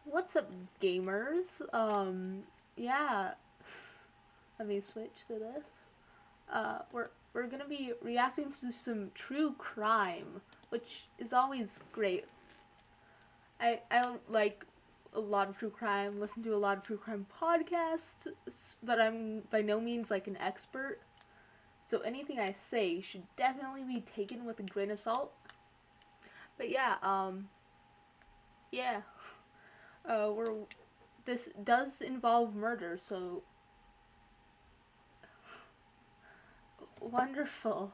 What's up, gamers? Yeah. Let me switch to this. We're gonna be reacting to some true crime, which is always great. I like a lot of true crime, listen to a lot of true crime podcasts, but I'm by no means like an expert. So anything I say should definitely be taken with a grain of salt. But yeah, yeah. We're this does involve murder, so wonderful.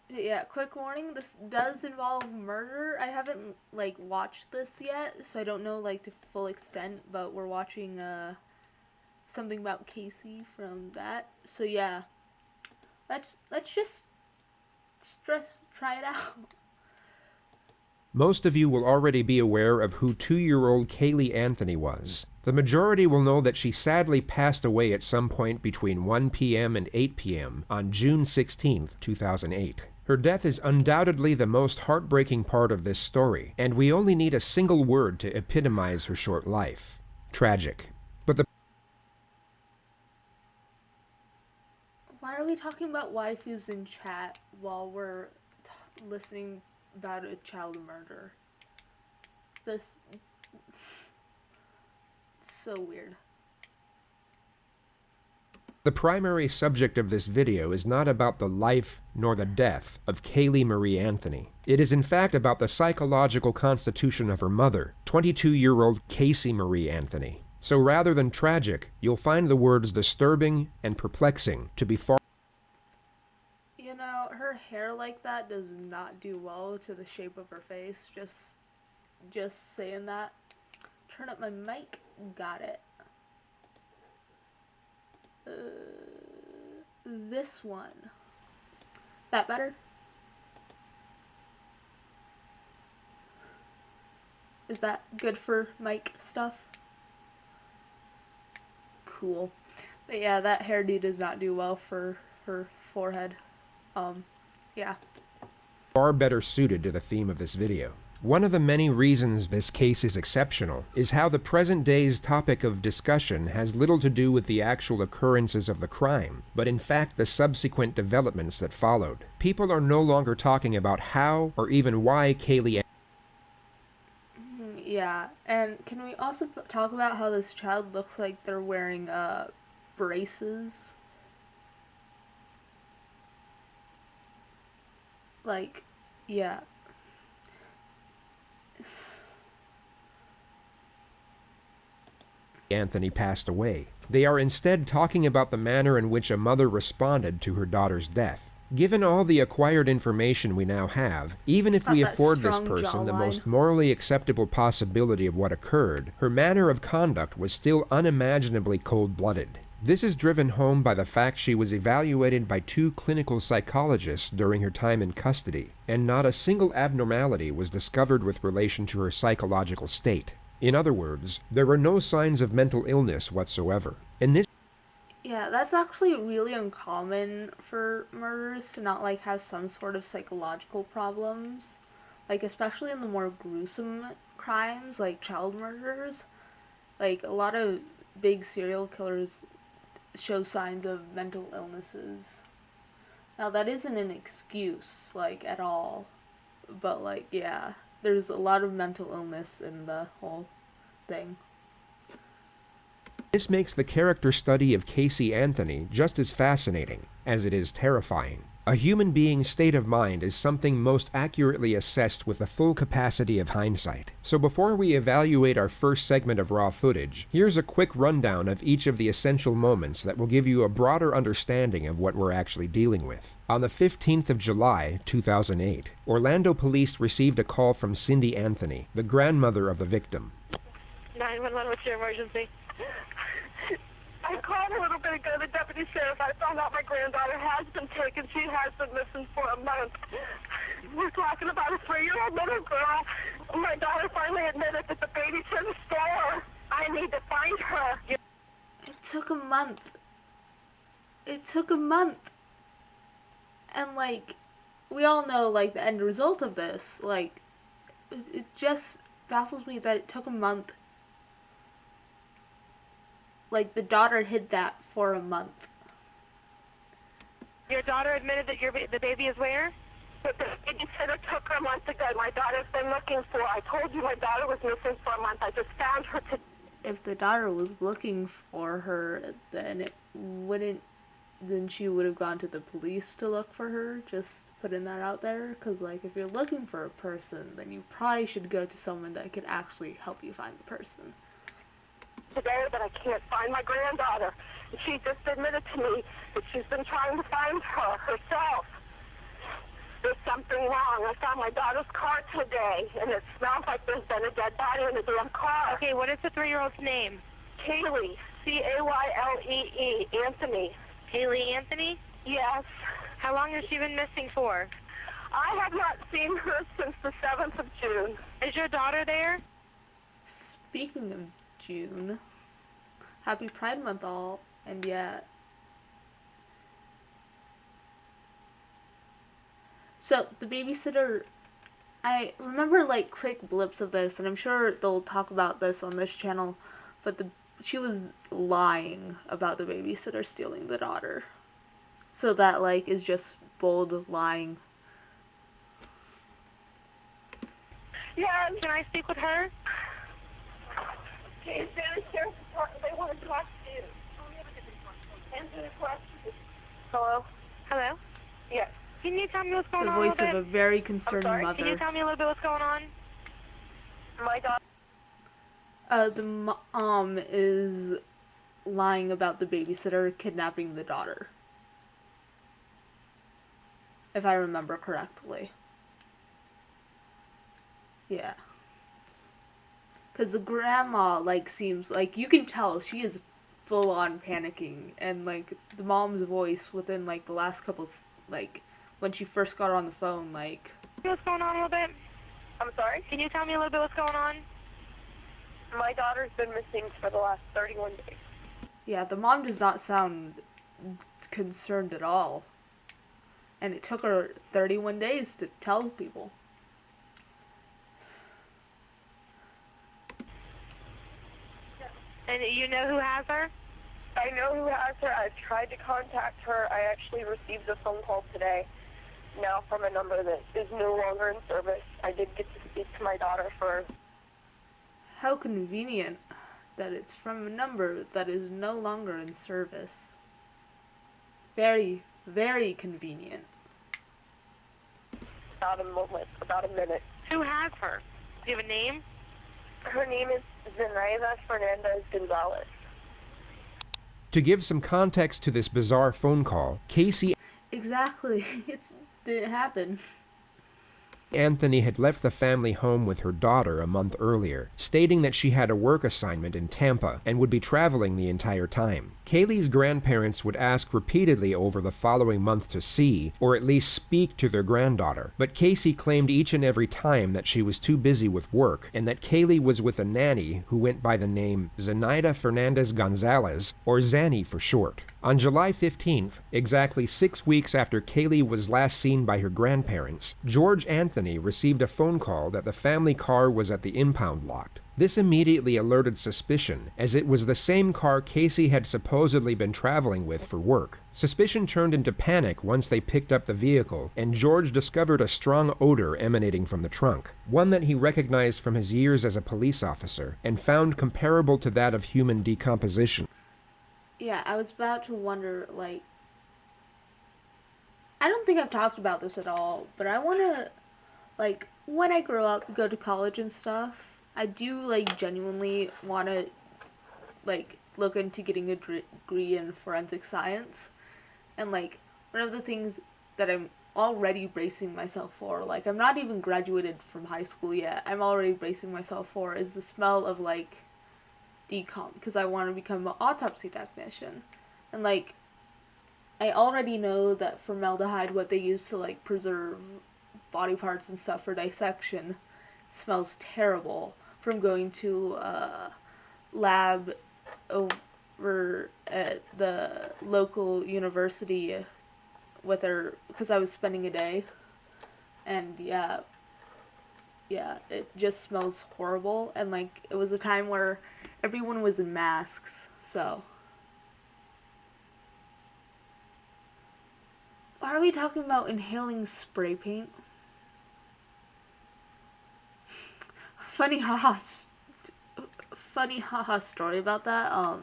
Yeah, quick warning, this does involve murder. I haven't like watched this yet, so I don't know like the full extent, but we're watching something about Casey from that. So yeah. Let's just try it out. Most of you will already be aware of who 2-year-old Kaylee Anthony was. The majority will know that she sadly passed away at some point between 1 p.m. and 8 p.m. on June 16, 2008. Her death is undoubtedly the most heartbreaking part of this story, and we only need a single word to epitomize her short life. Tragic. But the Why are we talking about waifus in chat while we're listening about a child murder? This so weird. The primary subject of this video is not about the life nor the death of Kaylee Marie Anthony. It is in fact about the psychological constitution of her mother, 22-year-old Casey Marie Anthony. So rather than tragic, you'll find the words disturbing and perplexing to be far. You know, her hair like that does not do well to the shape of her face. Just saying that. Turn up my mic. Got it. This one. That better? Is that good for mic stuff? Cool. But yeah, that hairdo does not do well for her forehead. Yeah. Far better suited to the theme of this video. One of the many reasons this case is exceptional is how the present day's topic of discussion has little to do with the actual occurrences of the crime, but in fact the subsequent developments that followed. People are no longer talking about how or even why Kaylee. Yeah, and can we also talk about how this child looks like they're wearing braces? Like, yeah. Anthony passed away. They are instead talking about the manner in which a mother responded to her daughter's death. Given all the acquired information we now have, even if we afford this person the most morally acceptable possibility of what occurred, her manner of conduct was still unimaginably cold-blooded. This is driven home by the fact she was evaluated by 2 clinical psychologists during her time in custody, and not a single abnormality was discovered with relation to her psychological state. In other words, there were no signs of mental illness whatsoever. Yeah, that's actually really uncommon for murderers to not like have some sort of psychological problems. Like especially in the more gruesome crimes like child murders. Like a lot of big serial killers show signs of mental illnesses. Now that isn't an excuse like at all, but like yeah, there's a lot of mental illness in the whole thing. This makes the character study of Casey Anthony just as fascinating as it is terrifying. A human being's state of mind is something most accurately assessed with the full capacity of hindsight. So before we evaluate our first segment of raw footage, here's a quick rundown of each of the essential moments that will give you a broader understanding of what we're actually dealing with. On the 15th of July, 2008, Orlando police received a call from Cindy Anthony, the grandmother of the victim. 911, what's your emergency? I called a little bit ago, the deputy sheriff. I found out my granddaughter has been taken. She has been missing for a month. We're talking about a 3-year-old little girl. My daughter finally admitted that the baby's in the store. I need to find her. It took a month. It took a month. And like, we all know like the end result of this. Like, it just baffles me that it took a month. Like, the daughter hid that for a month. Your daughter admitted that the baby is where? But the babysitter took her a month ago. My daughter's been looking for her. I told you my daughter was missing for a month. I just found her today. If the daughter was looking for her, then she would have gone to the police to look for her. Just putting that out there. Because, like, if you're looking for a person, then you probably should go to someone that could actually help you find the person. Today that I can't find my granddaughter. She just admitted to me that she's been trying to find her herself. There's something wrong. I found my daughter's car today, and it smells like there's been a dead body in the damn car. Okay, what is the 3-year-old's name? Kaylee, Caylee, Anthony. Kaylee Anthony? Yes. How long has she been missing for? I have not seen her since the 7th of June. Is your daughter there? Speaking of June, happy Pride Month all, and yeah. So the babysitter, I remember like quick blips of this, and I'm sure they'll talk about this on this channel, but she was lying about the babysitter stealing the daughter. So that like is just bold lying. Yeah, can I speak with her? Okay, downstairs. They want to talk to you. Answer the question. Hello? Hello? Yes. Can you tell me what's going The on? voice of a very concerned mother. Can you tell me a little bit what's going on? My daughter. The mom is lying about the babysitter kidnapping the daughter. If I remember correctly. Yeah. Because the grandma, like, seems like you can tell she is full on panicking. And, like, the mom's voice within, like, the last couple, like, when she first got on the phone, like. What's going on a little bit? I'm sorry? Can you tell me a little bit what's going on? My daughter's been missing for the last 31 days. Yeah, the mom does not sound concerned at all. And it took her 31 days to tell people. And you know who has her? I know who has her. I've tried to contact her. I actually received a phone call today, now from a number that is no longer in service. I did get to speak to my daughter for... How convenient that it's from a number that is no longer in service. Very, very convenient. About a moment, about a minute. Who has her? Do you have a name? Her name is Zenaida Fernandez Gonzalez. To give some context to this bizarre phone call, Casey Exactly. It didn't happen. Anthony had left the family home with her daughter a month earlier, stating that she had a work assignment in Tampa and would be traveling the entire time. Kaylee's grandparents would ask repeatedly over the following month to see, or at least speak to their granddaughter, but Casey claimed each and every time that she was too busy with work and that Kaylee was with a nanny who went by the name Zenaida Fernandez Gonzalez, or Zanny for short. On July 15th, exactly 6 weeks after Kaylee was last seen by her grandparents, George Anthony received a phone call that the family car was at the impound lot. This immediately alerted suspicion, as it was the same car Casey had supposedly been traveling with for work. Suspicion turned into panic once they picked up the vehicle, and George discovered a strong odor emanating from the trunk, one that he recognized from his years as a police officer, and found comparable to that of human decomposition. Yeah, I was about to wonder, like, I don't think I've talked about this at all, but I want to, like, when I grow up, go to college and stuff, I do, like, genuinely want to, like, look into getting a degree in forensic science. And, like, one of the things that I'm already bracing myself for, like, I'm not even graduated from high school yet, I'm already bracing myself for, is the smell of, like, decomp, because I want to become an autopsy technician. And, like, I already know that formaldehyde, what they use to, like, preserve body parts and stuff for dissection, smells terrible from going to a lab over at the local university with her, because I was spending a day, and yeah, it just smells horrible, and, like, it was a time where everyone was in masks, so. Are we talking about inhaling spray paint? Funny haha story about that.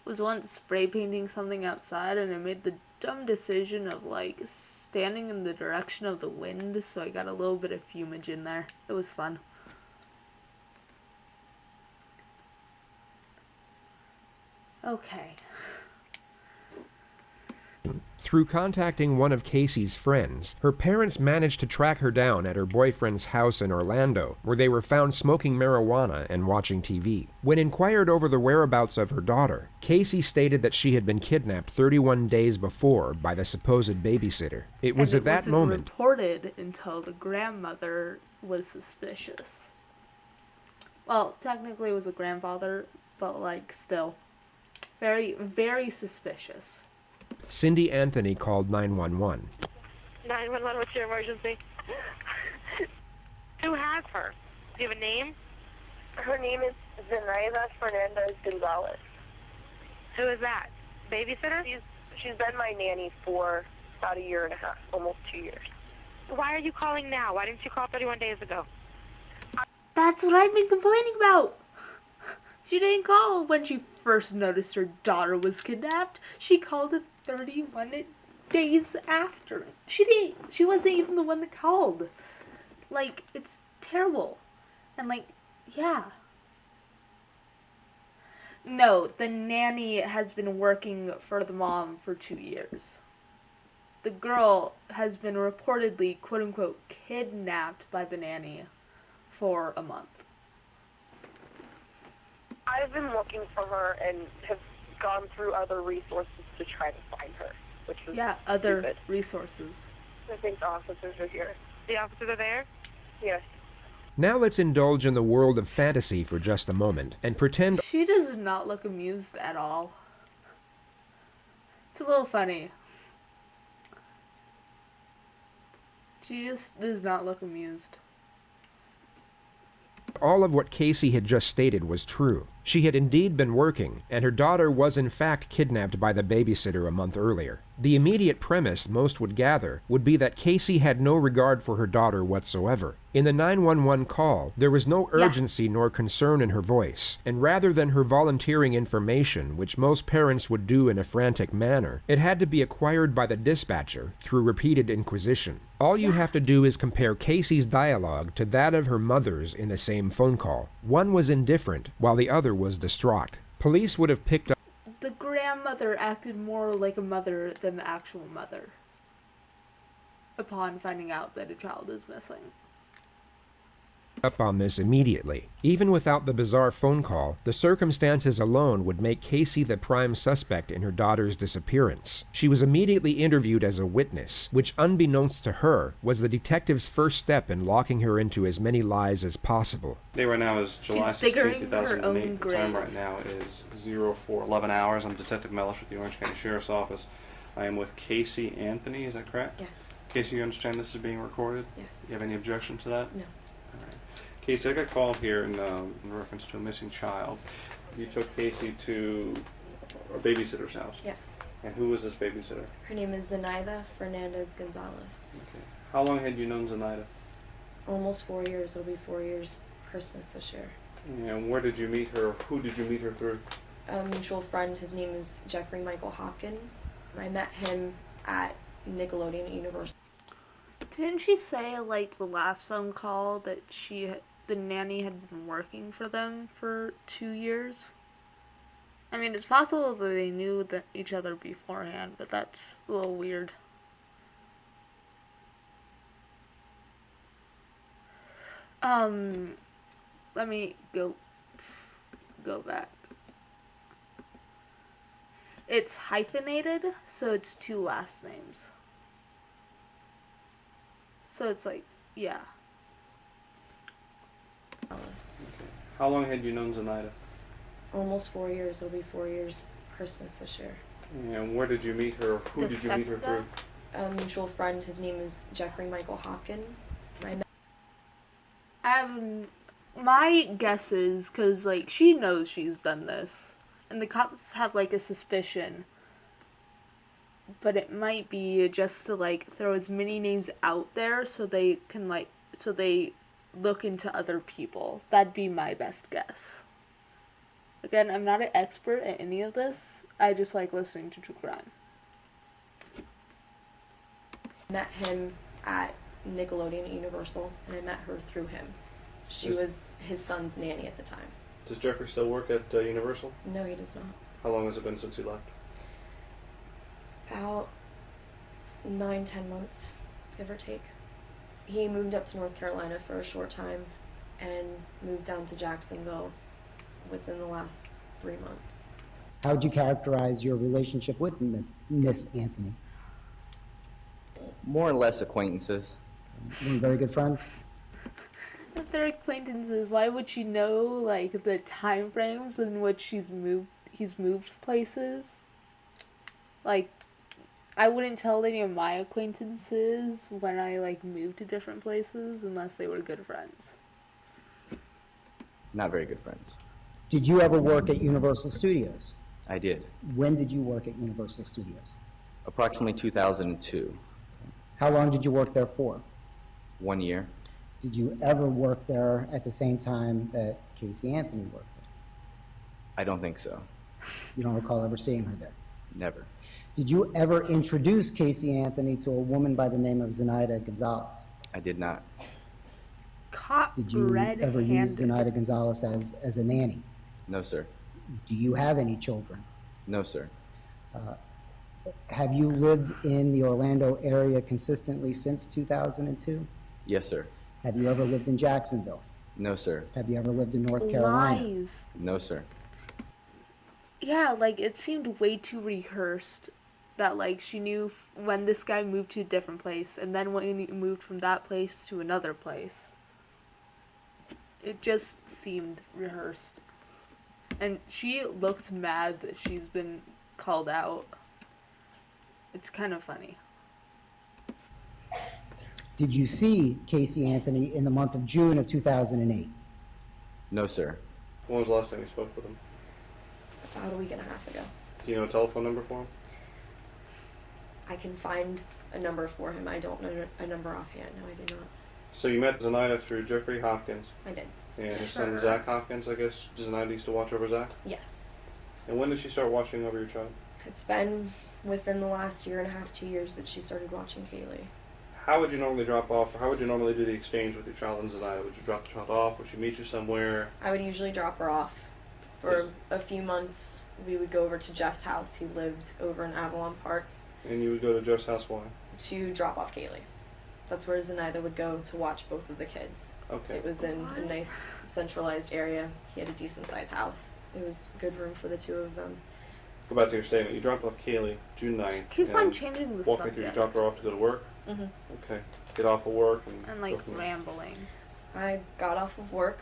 Was once spray painting something outside, and I made the dumb decision of, like, standing in the direction of the wind, so I got a little bit of fumage in there. It was fun. Okay. Through contacting one of Casey's friends, her parents managed to track her down at her boyfriend's house in Orlando, where they were found smoking marijuana and watching TV. When inquired over the whereabouts of her daughter, Casey stated that she had been kidnapped 31 days before by the supposed babysitter. It was at that moment reported until the grandmother was suspicious. Well, technically it was a grandfather, but, like, still. Very, very suspicious. Cindy Anthony called 911. 911, what's your emergency? Who has her? Do you have a name? Her name is Zenaida Fernandez Gonzalez. Who is that? Babysitter? She's been my nanny for about a year and a half, almost 2 years. Why are you calling now? Why didn't you call 31 days ago? That's what I've been complaining about. She didn't call when she first noticed her daughter was kidnapped. She called 31 days after. She wasn't even the one that called. Like, it's terrible. And like, yeah. No, the nanny has been working for the mom for 2 years. The girl has been reportedly, quote unquote, kidnapped by the nanny for a month. I've been looking for her and have gone through other resources to try to find her, which is other stupid. resources. I think the officers are here. The officers are there? Yes. Now let's indulge in the world of fantasy for just a moment and pretend She does not look amused at all. It's a little funny. She just does not look amused. all of what Casey had just stated was true. She had indeed been working, and her daughter was in fact kidnapped by the babysitter a month earlier. The immediate premise most would gather would be that Casey had no regard for her daughter whatsoever. In the 911 call, there was no urgency nor concern in her voice, and rather than her volunteering information, which most parents would do in a frantic manner, it had to be acquired by the dispatcher through repeated inquisition. All you have to do is compare Casey's dialogue to that of her mother's in the same phone call. One was indifferent, while the other was distraught. Police would have picked up. The grandmother acted more like a mother than the actual mother upon finding out that a child is missing. Up on this immediately. Even without the bizarre phone call, the circumstances alone would make Casey the prime suspect in her daughter's disappearance. She was immediately interviewed as a witness, which unbeknownst to her was the detective's first step in locking her into as many lies as possible. Day right now is July She's digging 16, her own 2008. The time grave. right now is 0411 hours. I'm Detective Mellish with the Orange County Sheriff's Office. I am with Casey Anthony, is that correct? Yes. Casey, you understand this is being recorded? Yes. Do you have any objection to that? No. All right. Casey, I got called here in reference to a missing child. You took Casey to a babysitter's house. Yes. And who was this babysitter? Her name is Zenaida Fernandez Gonzalez. Okay. How long had you known Zenaida? Almost 4 years. It'll be 4 years Christmas this year. And where did you meet her? Who did you meet her through? A mutual friend. His name is Jeffrey Michael Hopkins. I met him at Nickelodeon University. Didn't she say, like, the last phone call that the nanny had been working for them for 2 years? I mean, it's possible that they knew each other beforehand, but that's a little weird. Let me go back. It's hyphenated, so it's 2 last names. So it's like, yeah. Alice. Okay. How long had you known Zenaida? Almost 4 years. It'll be 4 years Christmas this year. And where did you meet her? Who The did you meet her through? A mutual friend. His name is Jeffrey Michael Hopkins. My guess is, because, like, she knows she's done this, and the cops have, like, a suspicion, but it might be just to, like, throw as many names out there so they can, like, so they look into other people. That'd be my best guess. Again, I'm not an expert at any of this. I just like listening to true crime. Met him at Nickelodeon Universal, and I met her through him. She was his son's nanny at the time. Does Jeffrey still work at Universal? No, he does not. How long has it been since he left? About 9-10 months, give or take. He moved up to North Carolina for a short time and moved down to Jacksonville within the last 3 months. How would you characterize your relationship with Miss Anthony? More or less acquaintances. One very good friends? If they're acquaintances, why would she know, like, the time frames in which he's moved places? Like, I wouldn't tell any of my acquaintances when I like moved to different places unless they were good friends. Not very good friends. Did you ever work at Universal Studios? I did. When did you work at Universal Studios? Approximately 2002. How long did you work there for? 1 year. Did you ever work there at the same time that Casey Anthony worked there? I don't think so. You don't recall ever seeing her there? Never. Did you ever introduce Casey Anthony to a woman by the name of Zenaida Gonzalez? I did not. Caught Did you red-handed. ever use Zenaida Gonzalez as a nanny? No, sir. Do you have any children? No, sir. Have you lived in the Orlando area consistently since 2002? Yes, sir. Have you ever lived in Jacksonville? No, sir. Have you ever lived in North Carolina? Lies. No, sir. Yeah, like it seemed way too rehearsed that like she knew when this guy moved to a different place and then when he moved from that place to another place. It just seemed rehearsed. And she looks mad that she's been called out. It's kind of funny. Did you see Casey Anthony in the month of June of 2008? No, sir. When was the last time you spoke with him? About a week and a half ago. Do you know a telephone number for him? I can find a number for him. I don't know a number offhand. No, I do not. So you met Zenaida through Jeffrey Hopkins, I did. and his son Zach Hopkins, I guess Zenaida used to watch over Zach? Yes. And when did she start watching over your child? It's been within the last year and a half, 2 years that she started watching Kaylee. How would you normally drop off, or how would you normally do the exchange with your child and Zenaida? Would you drop the child off? Would she meet you somewhere? I would usually drop her off. For Yes. a few months, we would go over to Jeff's house. He lived over in Avalon Park And you would go to Jeff's house, why? to drop off Kaylee. That's where Zenaida would go to watch both of the kids. Okay. It was in a What? nice centralized area. He had a decent sized house. It was good room for the two of them. Go back to your statement. You dropped off Kaylee June 9th. Keeps and on changing the walk me through. You subject. dropped her off to go to work? Mhm. Okay. Get off of work and And go like from there. rambling. I got off of work,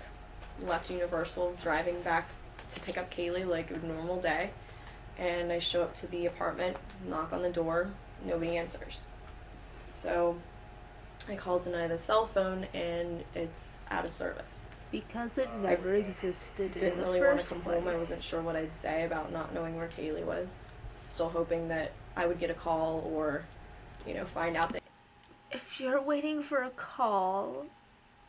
left Universal, driving back to pick up Kaylee like a normal day, and I show up to the apartment, knock on the door, nobody answers. So I call Zenaida's cell phone and it's out of service. Because it never existed in Didn't the really want to first come place. home. I wasn't sure what I'd say about not knowing where Kaylee was. Still hoping that I would get a call or, find out that. If you're waiting for a call,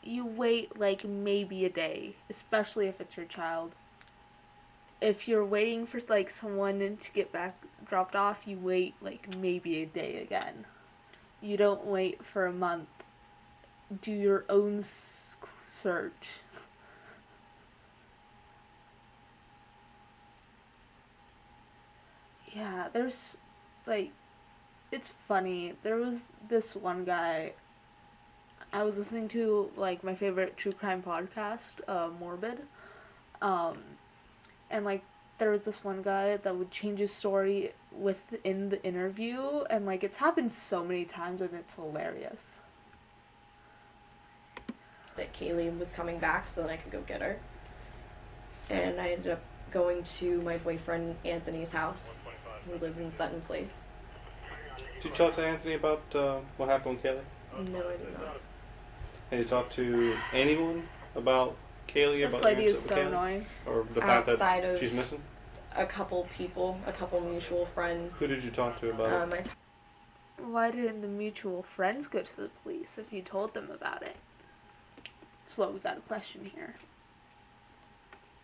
you wait like maybe a day, especially if it's your child. If you're waiting for like someone to get back dropped off, you wait like maybe a day again. You don't wait for a month. Do your own search. Yeah, there's like it's funny. There was this one guy I was listening to, like my favorite true crime podcast, Morbid. And like there was this one guy that would change his story within the interview, and like it's happened so many times and it's hilarious. That Kaylee was coming back so then I could go get her. And I ended up going to my boyfriend Anthony's house, who lives in Sutton Place. Did you talk to Anthony about what happened with Kaylee? No, I did not. Have you talked to anyone about Kaylee? This about lady your is incident so with Kaylee? annoying. Or the fact Outside that of- she's missing? A couple people, a couple mutual friends. Who did you talk to about it? Why didn't the mutual friends go to the police if you told them about it? That's what we got a question here.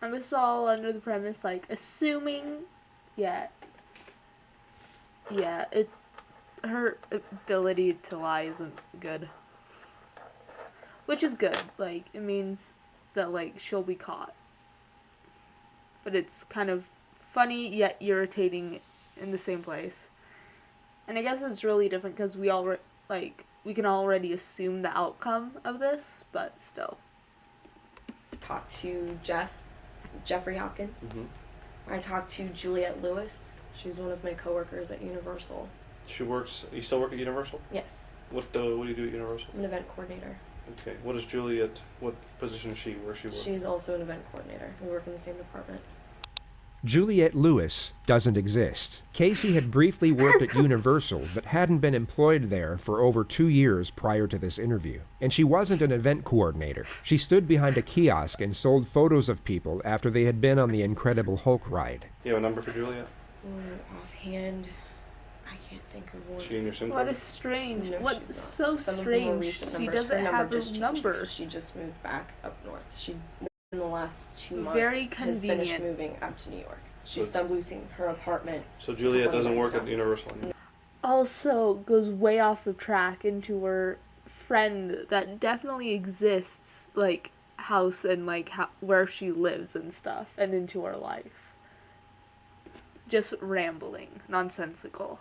And this is all under the premise, like, assuming, her ability to lie isn't good. Which is good, like, it means that, like, she'll be caught. But it's kind of funny yet irritating in the same place. And I guess it's really different because we can already assume the outcome of this, but still. Talked to Jeffrey Hopkins. Mm-hmm. I talked to Juliette Lewis. She's one of my coworkers at Universal. She works. You still work at Universal? Yes, What do you do at Universal? I'm an event coordinator. Okay. What is Juliet? What position is she? Where she works? She's also an event coordinator. We work in the same department. Juliette Lewis doesn't exist. Casey had briefly worked at Universal, but hadn't been employed there for over 2 years prior to this interview. And she wasn't an event coordinator. She stood behind a kiosk and sold photos of people after they had been on the Incredible Hulk ride. You have a number for Juliet? Offhand, I can't think of one. She in your SIM What card? is strange? No, What's she's not. so Some of the more strange? recent She numbers, doesn't her have just a changed number. because she just moved back up north. She, in the last 2 months, Very has finished convenient. moving up to New York. She's So- subleasing her apartment. So Juliet couple doesn't months work at down. Universal anymore. Also goes way off of track into her friend that definitely exists, like, house and, like, where she lives and stuff, and into her life. Just rambling. Nonsensical.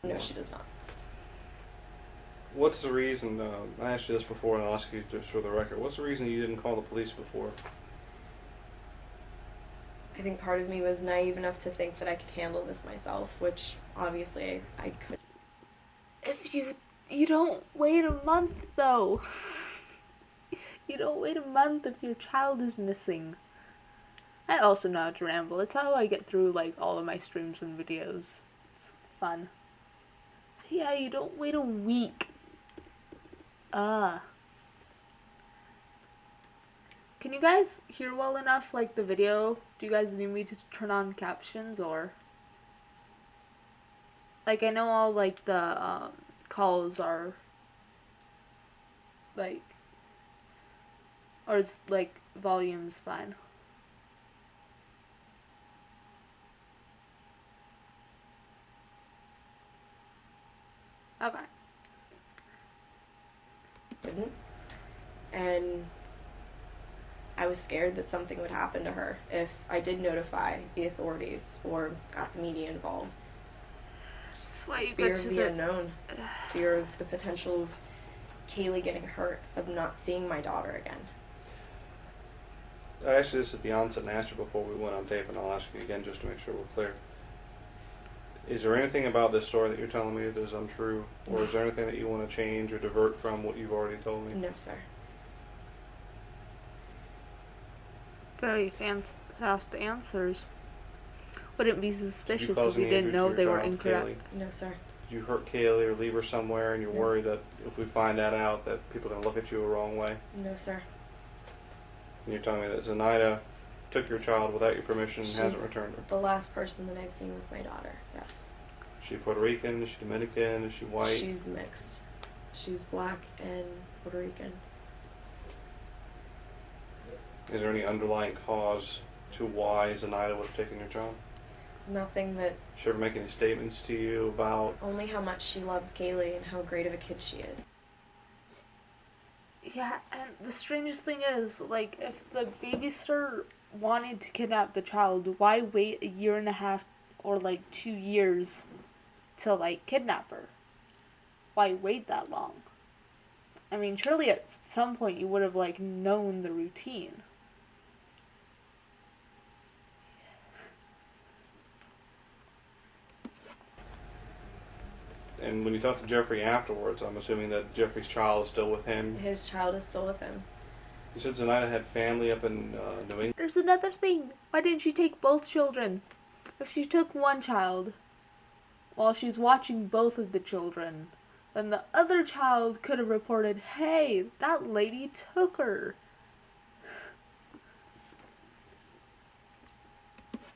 No, she does not. What's the reason, I asked you this before and I'll ask you just for the record, what's the reason you didn't call the police before? I think part of me was naive enough to think that I could handle this myself, which obviously I could. If you don't wait a month, though. You don't wait a month if your child is missing. I also know how to ramble. It's how I get through, like, all of my streams and videos. It's fun. But yeah, you don't wait a week. Can you guys hear well enough, like, the video? Do you guys need me to turn on captions, or? Like, I know all, like, the, calls are, like, or it's, like, volume's fine. Okay. Didn't. And I was scared that something would happen to her if I did notify the authorities or got the media involved. That's why you Fear go of to the the unknown. Fear of the potential of Kaylee getting hurt, of not seeing my daughter again. I asked you this at the onset and asked you before we went on tape, and I'll ask you again just to make sure we're clear. Is there anything about this story that you're telling me that is untrue, or is there anything that you want to change or divert from what you've already told me? No, sir. very fast answers. Wouldn't be suspicious cause if you any didn't injury know to they your were child, incorrect. Kaylee? No, sir. Did you hurt Kaylee or leave her somewhere and you're No. worried that if we find that out that people are going to look at you the wrong way? No, sir. And you're telling me that Zenaida took your child without your permission and hasn't She's returned her? the last person that I've seen with my daughter, yes. Is she Puerto Rican? Is she Dominican? Is she white? She's mixed. She's black and Puerto Rican. Is there any underlying cause to why Zenaida would have taken your child? Nothing that, Did she ever make any statements to you about... only how much she loves Kaylee and how great of a kid she is. Yeah, and the strangest thing is, like, if the babysitter wanted to kidnap the child, why wait a year and a half or, like, 2 years to, like, kidnap her? Why wait that long? I mean, surely at some point you would have, like, known the routine. And when you talked to Jeffrey afterwards, I'm assuming that Jeffrey's child is still with him. His child is still with him. You said Zenaida had family up in New England. There's another thing. Why didn't she take both children? If she took one child while she's watching both of the children, then the other child could have reported, hey, that lady took her.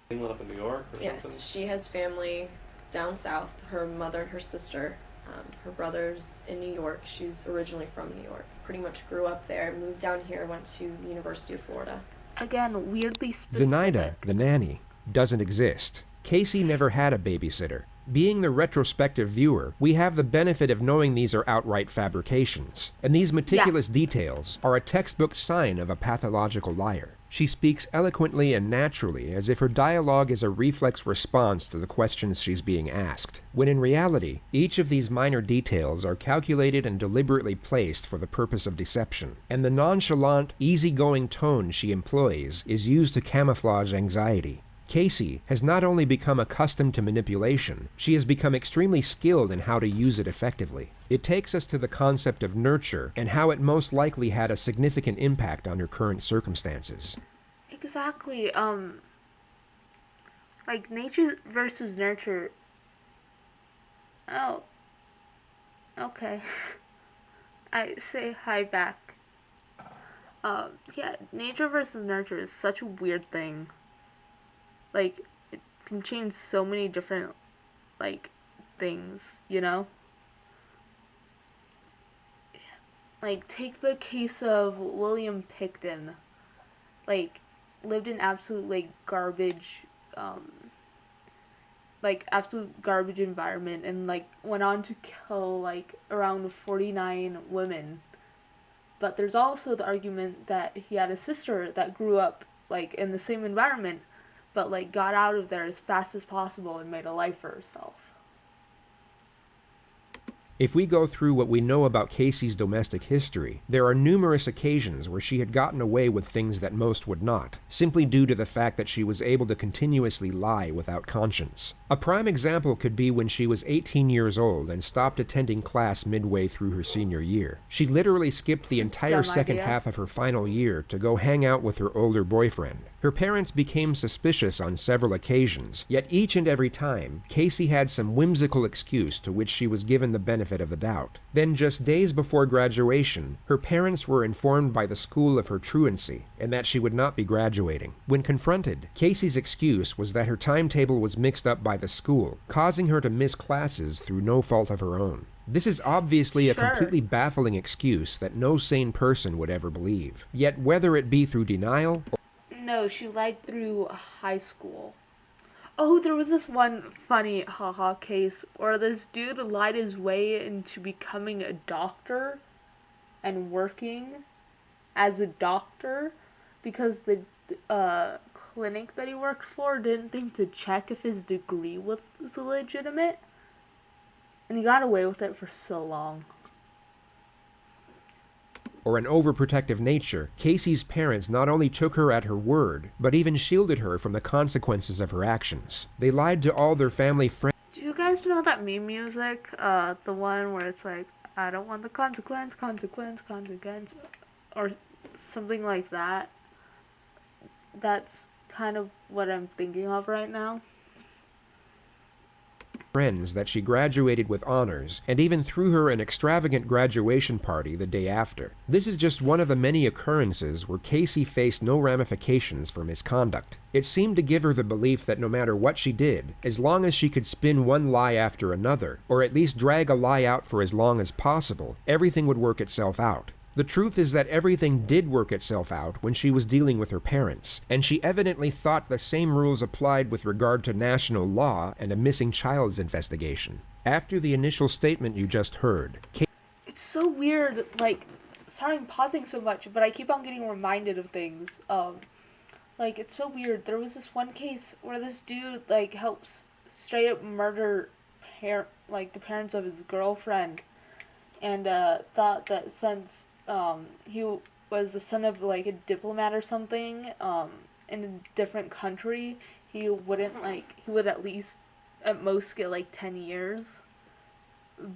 England up in New York or Yes, something? she has family down south. Her mother, her sister, her brother's in New York. She's originally from New York. Pretty much grew up there, moved down here, went to the University of Florida. Again, weirdly specific. Zenaida, the nanny, doesn't exist. Casey never had a babysitter. Being the retrospective viewer, we have the benefit of knowing these are outright fabrications, and these meticulous details are a textbook sign of a pathological liar. She speaks eloquently and naturally, as if her dialogue is a reflex response to the questions she's being asked, when in reality, each of these minor details are calculated and deliberately placed for the purpose of deception, and the nonchalant, easygoing tone she employs is used to camouflage anxiety. Casey has not only become accustomed to manipulation, she has become extremely skilled in how to use it effectively. It takes us to the concept of nurture and how it most likely had a significant impact on her current circumstances. exactly. Like nature versus nurture. Oh, okay. I say hi back. Yeah, nature versus nurture is such a weird thing. Like, it can change so many different, like, things, you know? Like, take the case of William Picton. Like, lived in absolute, um, absolute garbage environment and, like, went on to kill, like, around 49 women. But there's also the argument that he had a sister that grew up, like, in the same environment, but, like, got out of there as fast as possible and made a life for herself. If we go through what we know about Casey's domestic history, there are numerous occasions where she had gotten away with things that most would not, simply due to the fact that she was able to continuously lie without conscience. A prime example could be when she was 18 years old and stopped attending class midway through her senior year. She literally skipped the entire second half of her final year to go hang out with her older boyfriend. Her parents became suspicious on several occasions, yet each and every time, Casey had some whimsical excuse to which she was given the benefit of the doubt. Then just days before graduation, her parents were informed by the school of her truancy and that she would not be graduating. When confronted, Casey's excuse was that her timetable was mixed up by the school, causing her to miss classes through no fault of her own. This is obviously a completely baffling excuse that no sane person would ever believe. Yet whether it be through denial or No, she lied through high school. Oh, there was this one funny haha case where this dude lied his way into becoming a doctor and working as a doctor because the clinic that he worked for didn't think to check if his degree was legitimate. And he got away with it for so long. an overprotective nature, Casey's parents not only took her at her word, but even shielded her from the consequences of her actions. They lied to all their family friends. Do you guys know that meme music? The one where it's like, I don't want the consequence, or something like that. That's kind of what I'm thinking of right now. Friends that she graduated with honors, and even threw her an extravagant graduation party the day after. This is just one of the many occurrences where Casey faced no ramifications for misconduct. It seemed to give her the belief that no matter what she did, as long as she could spin one lie after another, or at least drag a lie out for as long as possible, everything would work itself out. The truth is that everything did work itself out when she was dealing with her parents, and she evidently thought the same rules applied with regard to national law and a missing child's investigation. After the initial statement you just heard, it's so weird, like, sorry I'm pausing so much, but I keep on getting reminded of things. Like, it's so weird. There was this one case where this dude, like, helps straight up murder the parents of his girlfriend, and thought that since he was the son of like a diplomat or something in a different country, he would at least at most get like 10 years,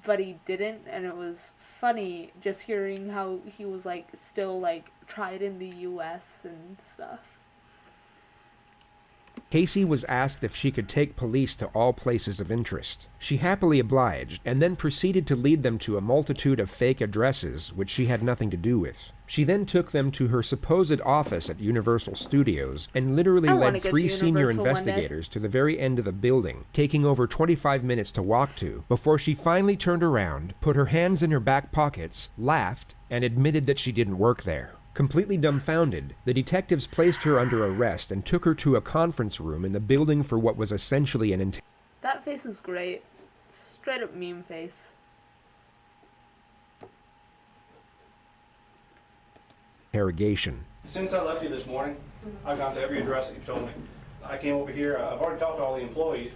but he didn't, and it was funny just hearing how he was like still like tried in the US and stuff. Casey was asked if she could take police to all places of interest. She happily obliged, and then proceeded to lead them to a multitude of fake addresses which she had nothing to do with. She then took them to her supposed office at Universal Studios and literally led 3 senior investigators to the very end of the building, taking over 25 minutes to walk to, before she finally turned around, put her hands in her back pockets, laughed, and admitted that she didn't work there. Completely dumbfounded, the detectives placed her under arrest and took her to a conference room in the building for what was essentially an That face is great. It's straight up meme face. Interrogation. Since I left you this morning, I've gone to every address that you've told me. I came over here, I've already talked to all the employees.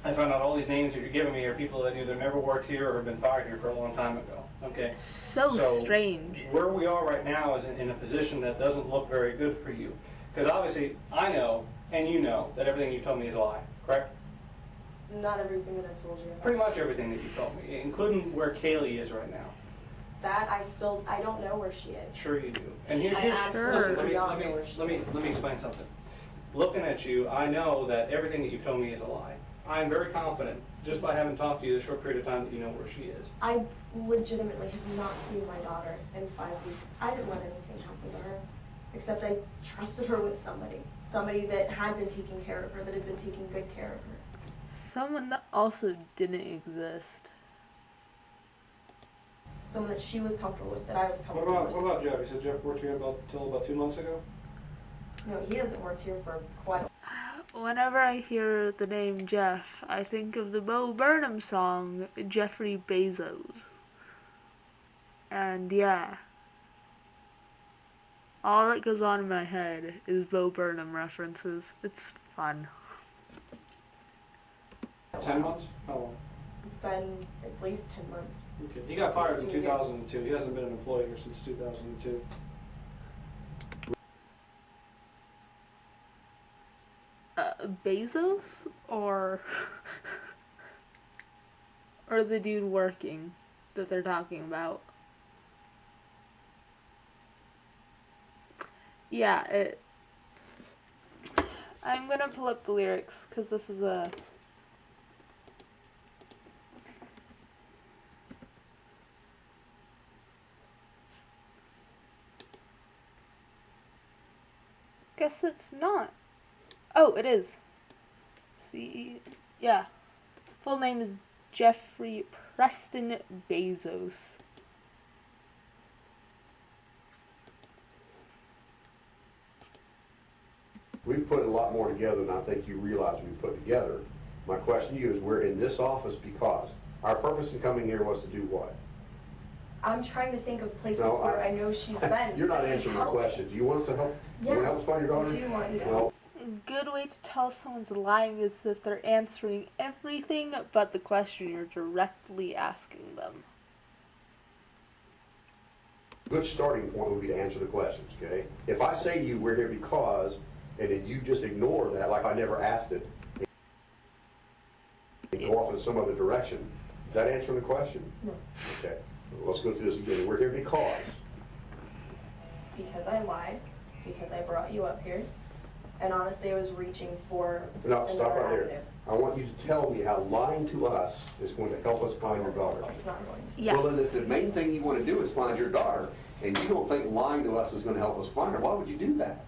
I found out all these names that you're giving me are people that either never worked here or have been fired here for a long time ago. Okay. So strange. Where we are right now is in a position that doesn't look very good for you. Because obviously, I know, and you know, that everything you told me is a lie, correct? Not everything that I told you. Pretty much everything that you told me, including where Kaylee is right now. That I don't know where she is. Sure you do. And I here's, absolutely listen, do not know where she is. let me explain something. Looking at you, I know that everything that you've told me is a lie. I am very confident, just by having talked to you the short period of time, that you know where she is. I legitimately have not seen my daughter in 5 weeks. I didn't let anything happen to her, except I trusted her with somebody that had been taking care of her, that had been taking good care of her. Someone that also didn't exist. Someone that she was comfortable with, that I was comfortable with. What about Jeff? You said Jeff worked here until about 2 months ago? No, he hasn't worked here for quite a while. Whenever I hear the name Jeff, I think of the Bo Burnham song, Jeffrey Bezos. And yeah, all that goes on in my head is Bo Burnham references. It's fun. 10 months? How long? It's been at least 10 months. Okay. He got fired in 2002. He hasn't been an employee here since 2002. Bezos or or the dude working that they're talking about? Yeah, I'm gonna pull up the lyrics because this is a guess it's not. Oh, it is. See, yeah. Full name is Jeffrey Preston Bezos. We've put a lot more together than I think you realize we put together. My question to you is, we're in this office because our purpose in coming here was to do what? I'm trying to think of places where I know she's been. You're not answering the question. Do you want us to help? Yes. You want to help us find your daughter? I do want you to. Well, Good way to tell if someone's lying is if they're answering everything but the question you're directly asking them. good starting point would be to answer the questions, okay? If I say to you, we're here because, and then you just ignore that like I never asked it, and go off in some other direction, is that answering the question? No. Okay, let's go through this again. We're here because. Because I lied, because I brought you up here, and honestly I was reaching for No, stop another right there. avenue. I want you to tell me how lying to us is going to help us find your daughter. It's not going to. Yeah. Well, then if the main thing you want to do is find your daughter, and you don't think lying to us is going to help us find her, why would you do that?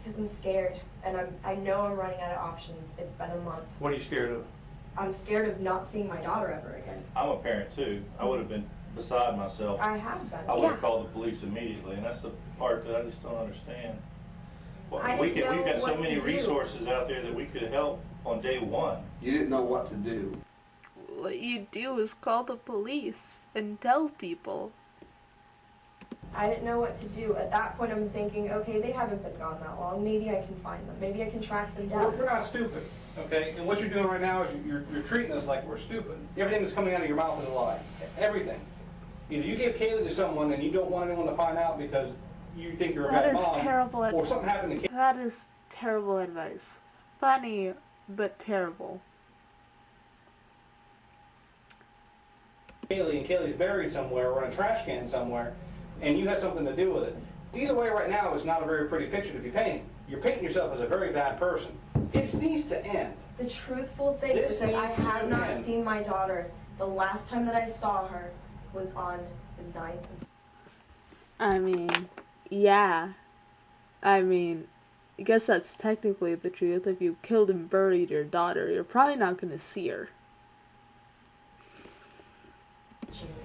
Because I'm scared, and I know I'm running out of options. It's been a month. What are you scared of? I'm scared of not seeing my daughter ever again. I'm a parent too. I would have been beside myself. I have been. I would have called the police immediately, and that's the part that I just don't understand. Well, I didn't know we've got so what many to do. resources out there that we could help on day one. You didn't know what to do. What you do is call the police and tell people. I didn't know what to do. At that point, I'm thinking, okay, they haven't been gone that long. Maybe I can find them. Maybe I can track them down. We're not stupid, okay? And what you're doing right now is you're treating us like we're stupid. Everything that's coming out of your mouth is a lie. Everything. Either you gave Kaylee to someone and you don't want anyone to find out because you think you're a That bad is mom, terrible or something happened to Kaylee. That is terrible advice. Funny, but terrible. And Kaylee's buried somewhere or in a trash can somewhere, and you had something to do with it. Either way, right now, it's not a very pretty picture to be painting. You're painting yourself as a very bad person. It needs to end. The truthful thing is that I have not seen my daughter. The last time that I saw her was on the 9th. I mean, yeah. I mean, I guess that's technically the truth. If you killed and buried your daughter, you're probably not going to see her.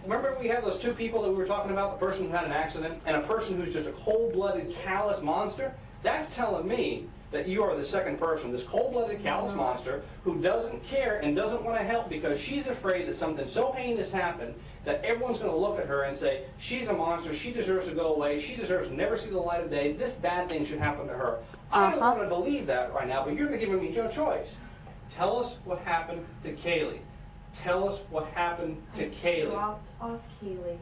Remember we had those two people that we were talking about, the person who had an accident and a person who's just a cold-blooded, callous monster? That's telling me that you are the second person, this cold-blooded, callous monster who doesn't care and doesn't want to help because she's afraid that something so heinous happened that everyone's going to look at her and say, she's a monster, she deserves to go away, she deserves to never see the light of day, this bad thing should happen to her. I don't want to believe that right now, but you're giving me no choice. Tell us what happened to Kaylee. Tell us what happened to Kaylee. I dropped off Kaylee.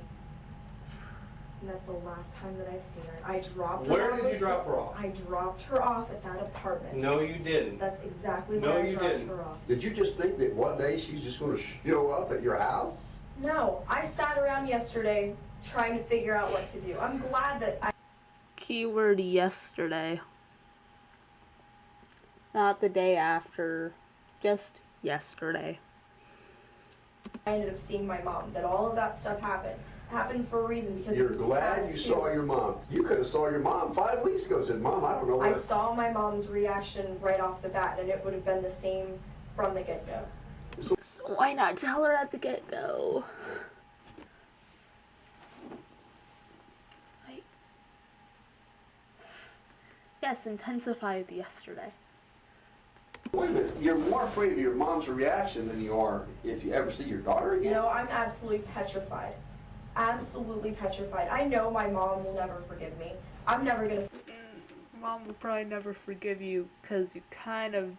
And that's the last time that I've seen her. I dropped her off. Where did you drop her off? I dropped her off at that apartment. No, you didn't. That's exactly where I dropped her off. Did you just think that one day she's just going to show up at your house? No, I sat around yesterday trying to figure out what to do. I'm glad that I Keyword yesterday. Not the day after. Just yesterday. ended up seeing my mom, that all of that stuff happened. It happened for a reason because You're glad you saw your mom. You could have saw your mom 5 weeks ago and said, Mom, I don't know where. I saw my mom's reaction right off the bat, and it would have been the same from the get-go. So why not tell her at the get-go? Like, yes, intensify the yesterday. Wait a minute, you're more afraid of your mom's reaction than you are if you ever see your daughter again? No, I'm absolutely petrified. Absolutely petrified. I know my mom will never forgive me. I'm never gonna... Mom will probably never forgive you because you kind of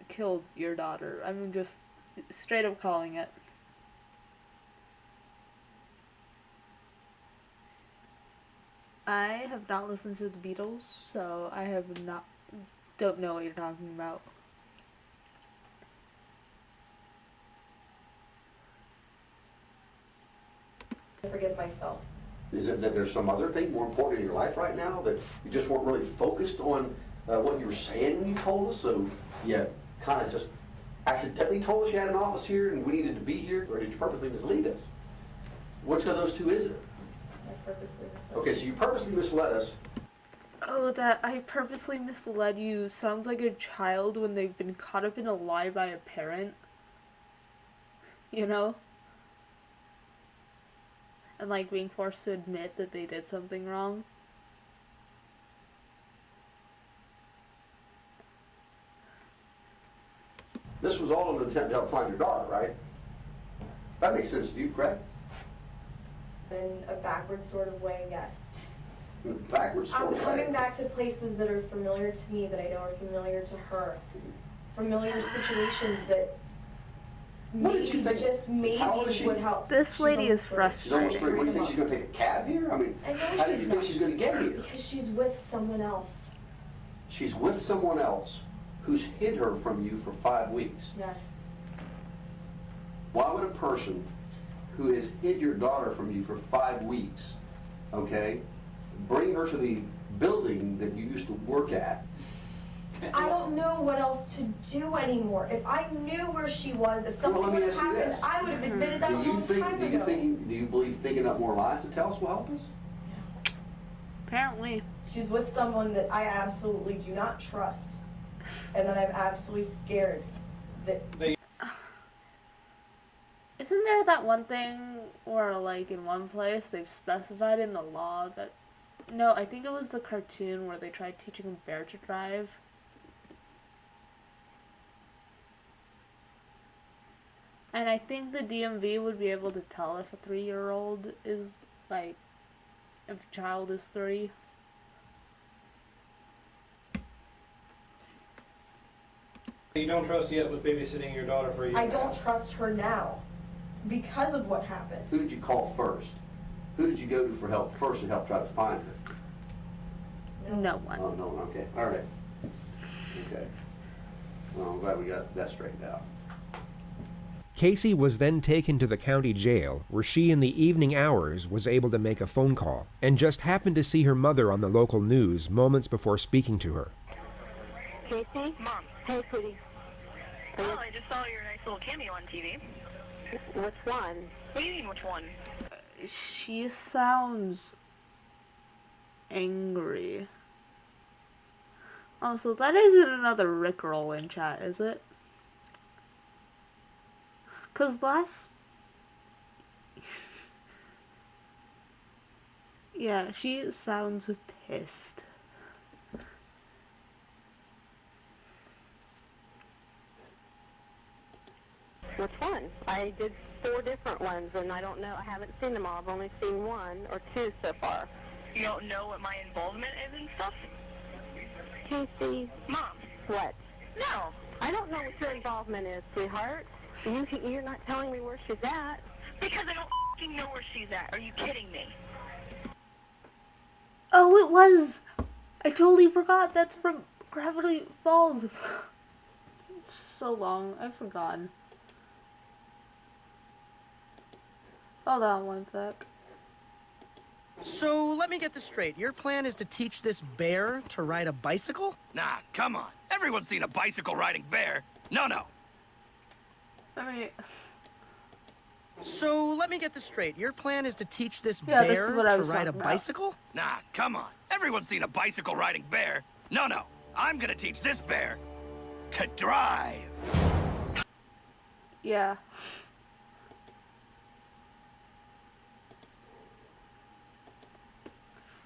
killed your daughter. I'm just straight up calling it. I have not listened to the Beatles, so I don't know what you're talking about. Forgive myself. Is it that there's some other thing more important in your life right now that you just weren't really focused on what you were saying when you told us? So you kind of just accidentally told us you had an office here and we needed to be here, or did you purposely mislead us? Which of those two is it? I purposely misled Okay, so you purposely misled us. Oh, that I purposely misled you sounds like a child when they've been caught up in a lie by a parent. You know? And like being forced to admit that they did something wrong. This was all an attempt to help find your daughter, right? That makes sense to you, correct? in a backwards sort of way, yes. Backwards sort I'm of way. coming back to places that are familiar to me, that I know are familiar to her. Familiar situations that maybe, just maybe would help. This lady is She's almost 3. frustrated. What do you think she's going to take a cab here? I mean, how do you think she's going to get here? Because she's with someone else. She's with someone else who's hid her from you for 5 weeks. Yes. Why would a person who has hid your daughter from you for 5 weeks, okay, bring her to the building that you used to work at? I don't know what else to do anymore. If I knew where she was, if something would have happened, I would have admitted that a long time ago. Do you believe thinking up more lies to tell us will help us? Apparently. She's with someone that I absolutely do not trust, and that I'm absolutely scared that... Isn't there that one thing where, like, in one place they've specified in the law that... No, I think it was the cartoon where they tried teaching a bear to drive. And I think the DMV would be able to tell if a 3-year-old is, like, if a child is 3. You don't trust yet was babysitting your daughter for a year. I don't trust her now because of what happened. Who did you call first? Who did you go to for help first to help try to find her? No one. Oh, no one. Okay. All right. Okay. Well, I'm glad we got that straightened out. Casey was then taken to the county jail, where she in the evening hours was able to make a phone call, and just happened to see her mother on the local news moments before speaking to her. Casey? Mom. Hey, sweetie. Oh, I just saw your nice little cameo on TV. Which one? What do you mean, which one? She sounds angry. Oh, so that isn't another Rickroll in chat, is it? 'Cause yeah, she sounds pissed. Which one? I did 4 different ones, and I don't know. I haven't seen them all. I've only seen 1 or 2 so far. You don't know what my involvement is and stuff? Casey. Mom. What? No. I don't know what your involvement is, sweetheart. You're not telling me where she's at. Because I don't f***ing know where she's at. Are you kidding me? Oh, it was! I totally forgot. That's from Gravity Falls. So long. I've forgotten. Hold on one sec. So let me get this straight. Your plan is to teach this bear to ride a bicycle? Nah, come on. Everyone's seen a bicycle riding bear. No. I mean, So let me get this straight. Your plan is to teach this yeah, this bear is what I to was ride a talking about. bicycle? Nah, come on. Everyone's seen a bicycle riding bear. No. I'm gonna teach this bear to drive. Yeah.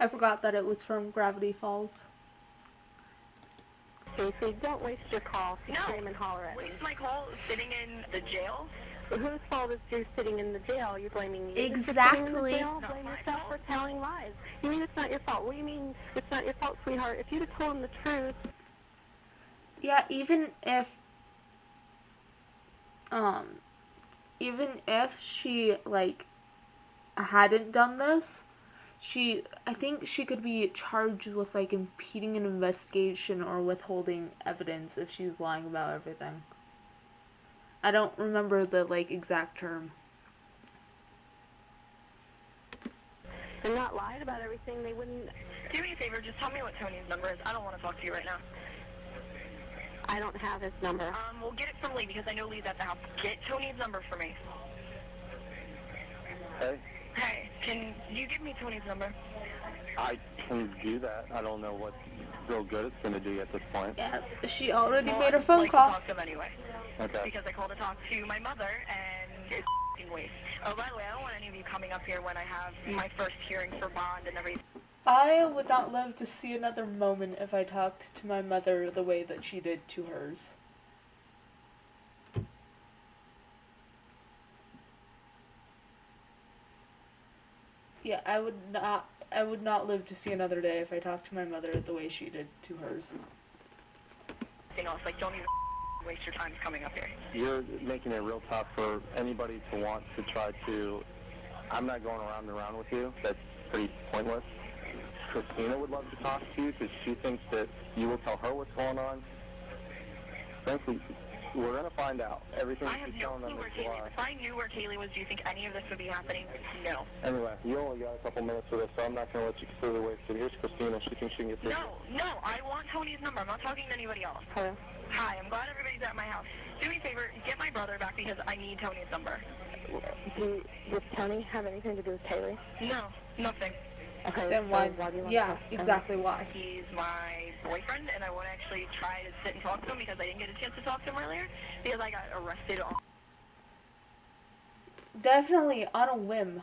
I forgot that it was from Gravity Falls. Casey, don't waste your call. Scream and holler at me. Waste my call sitting in the jail? Whose fault is you sitting in the jail? You're blaming me. Exactly. Blame yourself for telling lies. You mean it's not your fault? What do you mean it's not your fault, sweetheart? If you'd have told him the truth. Yeah, even if she, like, hadn't done this, I think she could be charged with, like, impeding an investigation or withholding evidence if she's lying about everything. I don't remember the, like, exact term. They're not lying about everything. They wouldn't. Do me a favor, just tell me what Tony's number is. I don't want to talk to you right now. I don't have his number. We'll get it from Lee because I know Lee's at the house. Get Tony's number for me. Hey, Hey, can you give me Tony's number? I can do that. I don't know what real good it's going to do at this point. Yeah, she already made her I'd phone like call. to talk to him anyway. Okay. Because I called to talk to my mother, and it's f***ing waste. Oh, by the way, I don't want any of you coming up here when I have my first hearing for bond and everything. I would not live to see another moment if I talked to my mother the way that she did to hers. Yeah, I would not live to see another day if I talked to my mother the way she did to hers. You know, it's like, don't even waste your time coming up here. You're making it real tough for anybody to want to try to... I'm not going around and around with you. That's pretty pointless. Christina would love to talk to you because she thinks that you will tell her what's going on. Frankly, we're going to find out. Everything I have she's no telling clue them where is Kaylee lie. is. If I knew where Kaylee was, do you think any of this would be happening? No. Anyway, you only got a couple minutes for this, so I'm not going to let you completely waste it. Here's Christina. She thinks she can get through. No, I want Tony's number. I'm not talking to anybody else. Hello? Hi, I'm glad everybody's at my house. Do me a favor, get my brother back because I need Tony's number. Does Tony have anything to do with Kaylee? No, nothing. Okay, Then why? do you want Yeah, to talk to him? exactly why. He's my boyfriend, and I want to actually try to sit and talk to him because I didn't get a chance to talk to him earlier because I got arrested on... Definitely on a whim.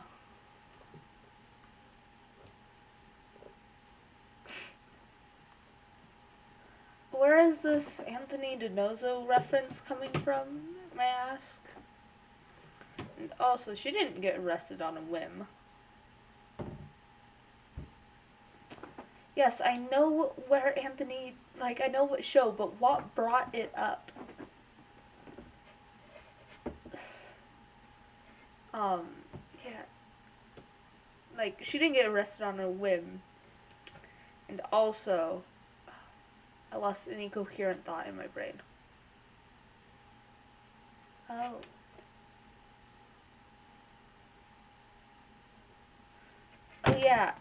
Where is this Anthony DiNozzo reference coming from, may I ask? And also, she didn't get arrested on a whim. Yes, I know where Anthony, like, I know what show, but what brought it up? Yeah. Like, she didn't get arrested on a whim. And also, I lost any coherent thought in my brain. Oh. Oh yeah,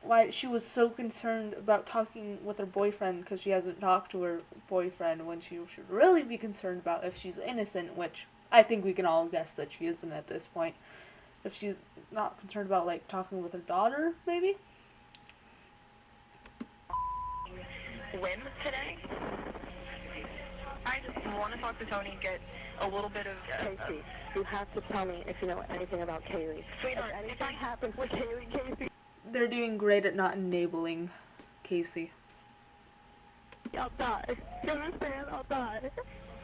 why she was so concerned about talking with her boyfriend because she hasn't talked to her boyfriend when she should really be concerned about if she's innocent, which I think we can all guess that she isn't at this point. If she's not concerned about, like, talking with her daughter, maybe? whim today. I just want to talk to Tony and get a little bit of... Casey, you have to tell me if you know anything about Kaylee. Sweetheart, if anything happens with Kaylee, Casey... They're doing great at not enabling Casey. I'll die. You understand? I'll die.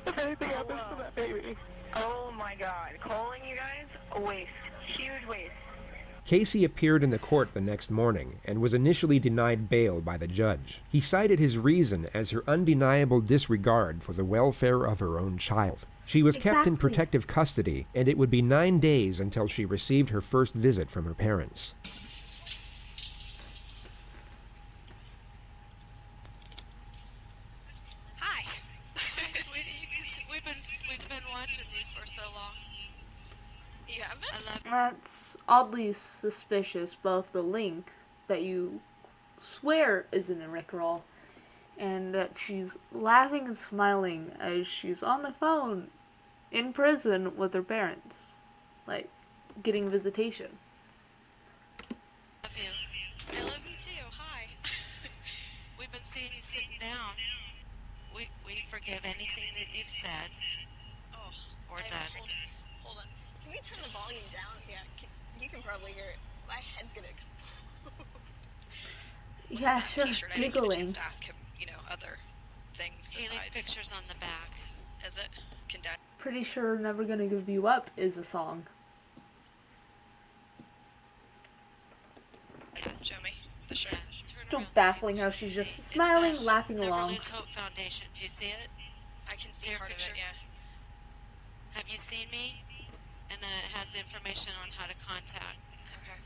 If anything happens to that baby. Oh my god. Calling you guys? A waste. Huge waste. Casey appeared in the court the next morning and was initially denied bail by the judge. He cited his reason as her undeniable disregard for the welfare of her own child. She was kept in protective custody, and it would be 9 days until she received her first visit from her parents. Hi. Sweetie, we've been watching you for so long. You haven't? I love you. That's oddly suspicious, both the link that you swear isn't a Rickroll, and that she's laughing and smiling as she's on the phone in prison with her parents, like, getting visitation. I love you. I love you too. Hi. We've been seeing you sitting down. We forgive anything that you've said or done. Hold on. Can we turn the volume down? Yeah, you can probably hear it. My head's gonna explode. Yeah, sure. I didn't get a chance Giggling. to ask him, other things Kaylee's besides. picture's on the back. Is it? Can Dad? Pretty sure Never Gonna Give You Up is a song. Show me the shirt. Still baffling how she's just smiling, laughing Never along. Lose Hope Foundation. Do you see it? I can see Your part picture? of it, yeah. Have you seen me? And then it has the information on how to contact. Okay.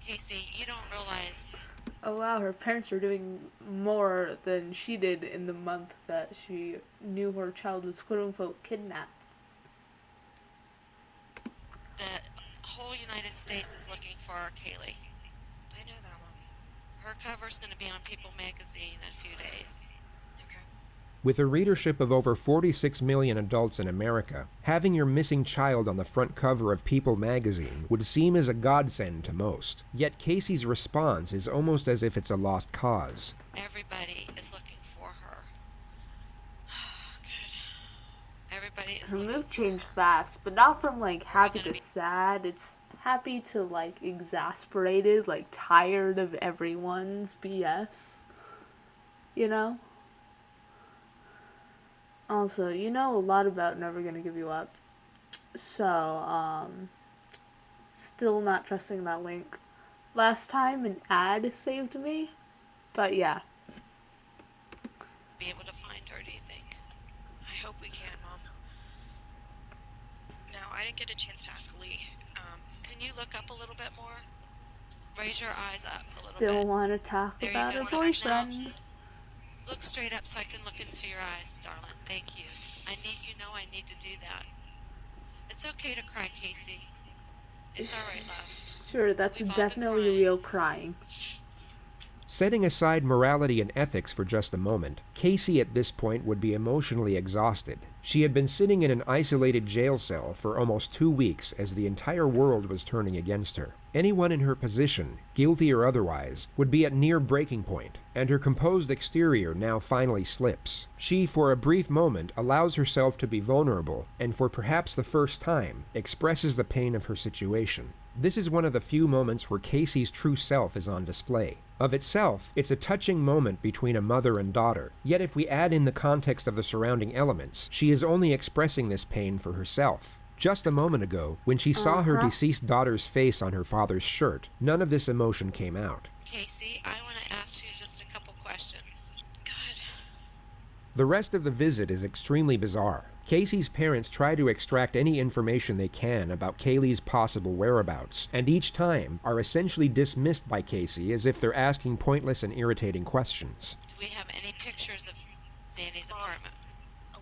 Casey, you don't realize. Oh wow, her parents are doing more than she did in the month that she knew her child was quote-unquote kidnapped. The whole United States is looking for our Kaylee. I know that one. Her cover's going to be on People magazine in a few days. Okay. With a readership of over 46 million adults in America, having your missing child on the front cover of People magazine would seem as a godsend to most. Yet Casey's response is almost as if it's a lost cause. Everybody is looking for her. Good. Everybody is Her looking mood for changed her. fast, but not from like happy to sad. It's happy to like exasperated, like tired of everyone's BS. You know? Also, you know a lot about Never Gonna Give You Up. So, still not trusting that link. Last time an ad saved me, but yeah. Be able to find her, do you think? I hope we can, Mom. No, I didn't get a chance to ask Lee. Can you look up a little bit more? Raise your eyes up a little Still bit. want to talk There you about go. her Now, boyfriend. look straight up so I can look into your eyes, darling. Thank you. I need to do that. It's okay to cry, Casey. It's alright, love. Sure, that's We've all been definitely crying. real crying. Setting aside morality and ethics for just a moment, Casey at this point would be emotionally exhausted. She had been sitting in an isolated jail cell for almost 2 weeks as the entire world was turning against her. Anyone in her position, guilty or otherwise, would be at near breaking point, and her composed exterior now finally slips. She, for a brief moment, allows herself to be vulnerable, and for perhaps the first time, expresses the pain of her situation. This is one of the few moments where Casey's true self is on display. Of itself, it's a touching moment between a mother and daughter, yet if we add in the context of the surrounding elements, she is only expressing this pain for herself. Just a moment ago, when she saw her deceased daughter's face on her father's shirt, none of this emotion came out. Casey, I want to ask you just a couple questions. Good. The rest of the visit is extremely bizarre. Casey's parents try to extract any information they can about Kaylee's possible whereabouts, and each time are essentially dismissed by Casey as if they're asking pointless and irritating questions. Do we have any pictures of Sandy's apartment?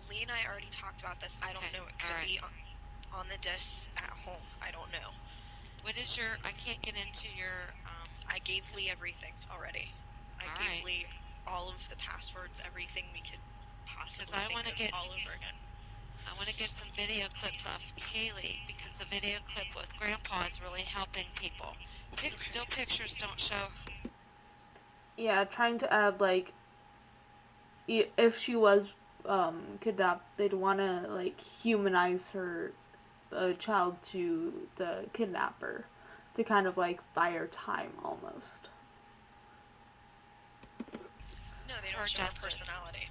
Lee and I already talked about this. I don't know. It could be on the disc at home. I don't know. What is your... I can't get into your... I gave Lee everything already. I gave Lee all of the passwords, everything we could possibly I want to get all over again. I want to get some video clips off Kaylee because the video clip with Grandpa is really helping people. Still pictures don't show. Yeah, trying to add like, if she was kidnapped, they'd want to like humanize her child to the kidnapper to kind of like buy her time almost. No, they don't show her personality.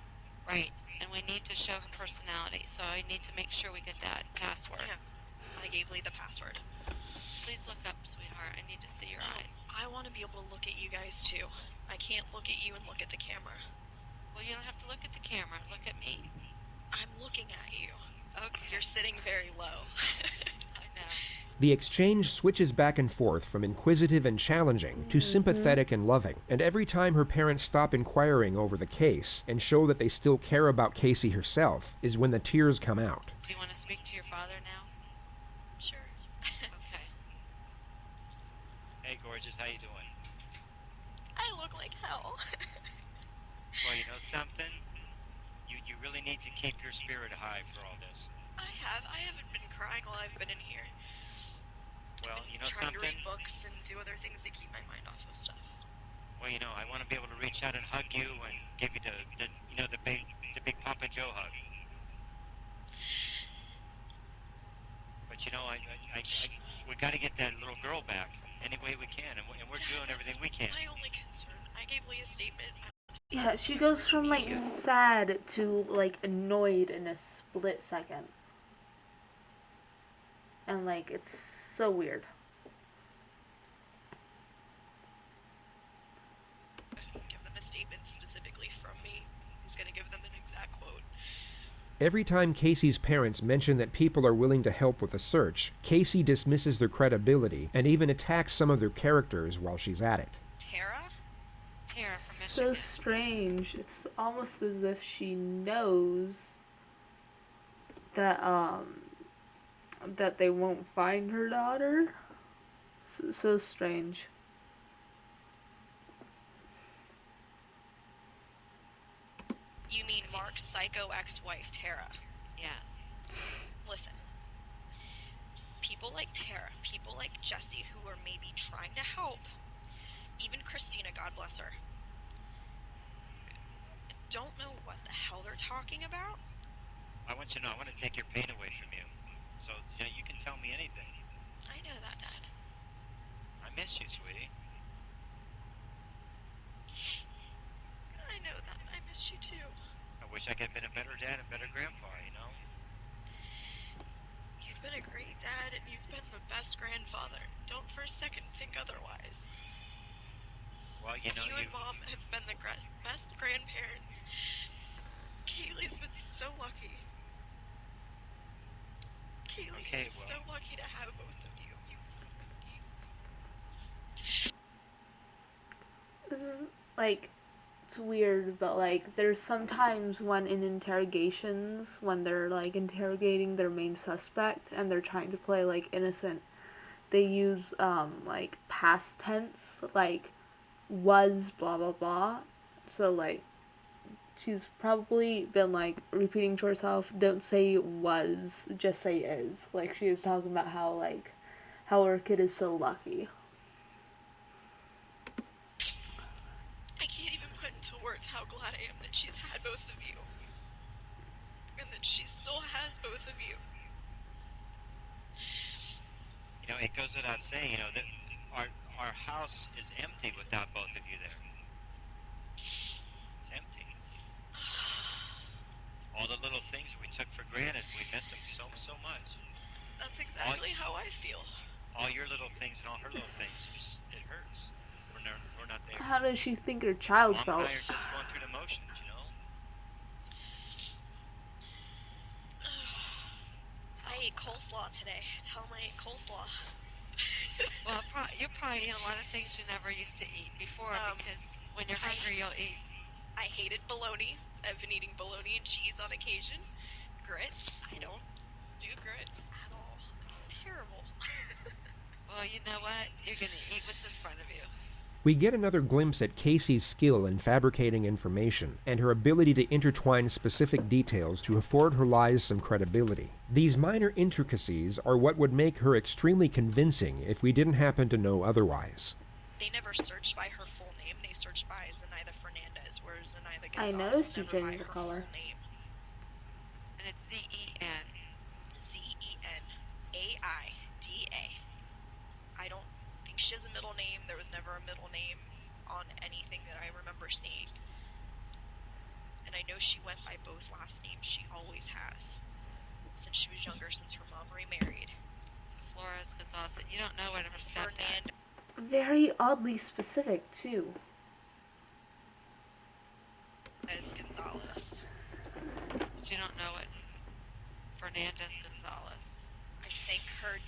Right. And we need to show her personality, so I need to make sure we get that password. Yeah. I gave Lee the password. Please look up, sweetheart. I need to see your eyes. I want to be able to look at you guys too. I can't look at you and look at the camera. Well, you don't have to look at the camera. Look at me. I'm looking at you. Okay. You're sitting very low. I know. The exchange switches back and forth from inquisitive and challenging to sympathetic and loving, and every time her parents stop inquiring over the case and show that they still care about Casey herself is when the tears come out. Do you want to speak to your father now? Sure. Okay. Precious, how you doing? I look like hell. Well, you know something? You really need to keep your spirit high for all this. I haven't been crying while I've been in here. Well, you know trying something? to read books and do other things to keep my mind off of stuff. Well, you know, I want to be able to reach out and hug you and give you the big Papa Joe hug. But you know, we got to get that little girl back any way we can, and we're Dad, doing everything we can. My only concern. I gave Lee a statement. Yeah, she goes from like sad to like annoyed in a split second. And like it's so weird. Give them a statement specifically from me. He's gonna give them an exact quote. Every time Casey's parents mention that people are willing to help with a search, Casey dismisses their credibility and even attacks some of their characters while she's at it. Tara? Tara from So Michigan. strange. It's almost as if she knows that that they won't find her daughter. So strange. You mean Mark's psycho ex-wife, Tara? Yes. Listen. People like Tara, people like Jesse who are maybe trying to help, even Christina, God bless her, don't know what the hell they're talking about. I want you to know, I want to take your pain away from you. So, you know, you can tell me anything. I know that, Dad. I miss you, sweetie. I know that. I miss you too. I wish I could have been a better dad and better grandpa, you know? You've been a great dad and you've been the best grandfather. Don't for a second think otherwise. Well, you know, you and Mom have been the best grandparents. Kaylee's been so lucky. Kaylee is so lucky to have both of you. This is like, it's weird, but like there's sometimes when in interrogations, when they're like interrogating their main suspect and they're trying to play like innocent, they use like past tense, like was blah blah blah. So like she's probably been like repeating to herself, don't say was, just say is. Like she was talking about how her kid is so lucky. I can't even put into words how glad I am that she's had both of you. And that she still has both of you. You know, it goes without saying, you know, that our house is empty without both of you there. It's empty. All the little things we took for granted, we miss them so much. That's exactly how I feel. All your little things and all her little things, it hurts. We're not there. How does she think her child Mom felt? and I are just going through the motions, you know? I ate coleslaw today. Tell them I ate coleslaw. Well, you'll probably eat a lot of things you never used to eat before because when you're hungry, you'll eat. I hated bologna. I've been eating bologna and cheese on occasion. Grits. I don't do grits at all. It's terrible. Well, you know what? You're going to eat what's in front of you. We get another glimpse at Casey's skill in fabricating information and her ability to intertwine specific details to afford her lies some credibility. These minor intricacies are what would make her extremely convincing if we didn't happen to know otherwise. They never searched by her full name. They searched by Zenaida Fernandez, whereas Zenaida I Gonzalez noticed you never by changed the her color. full name. And it's Z-E-N. Z-E-N-A-I-D-A. I don't think she has a middle name. There was never a middle name on anything that I remember seeing. And I know she went by both last names. She always has. Since she was younger, since her mom remarried. So Flores Gonzalez, you don't know what her stepdad. Very oddly specific too. As Gonzalez. But you don't know it. Fernandez Gonzalez. I think her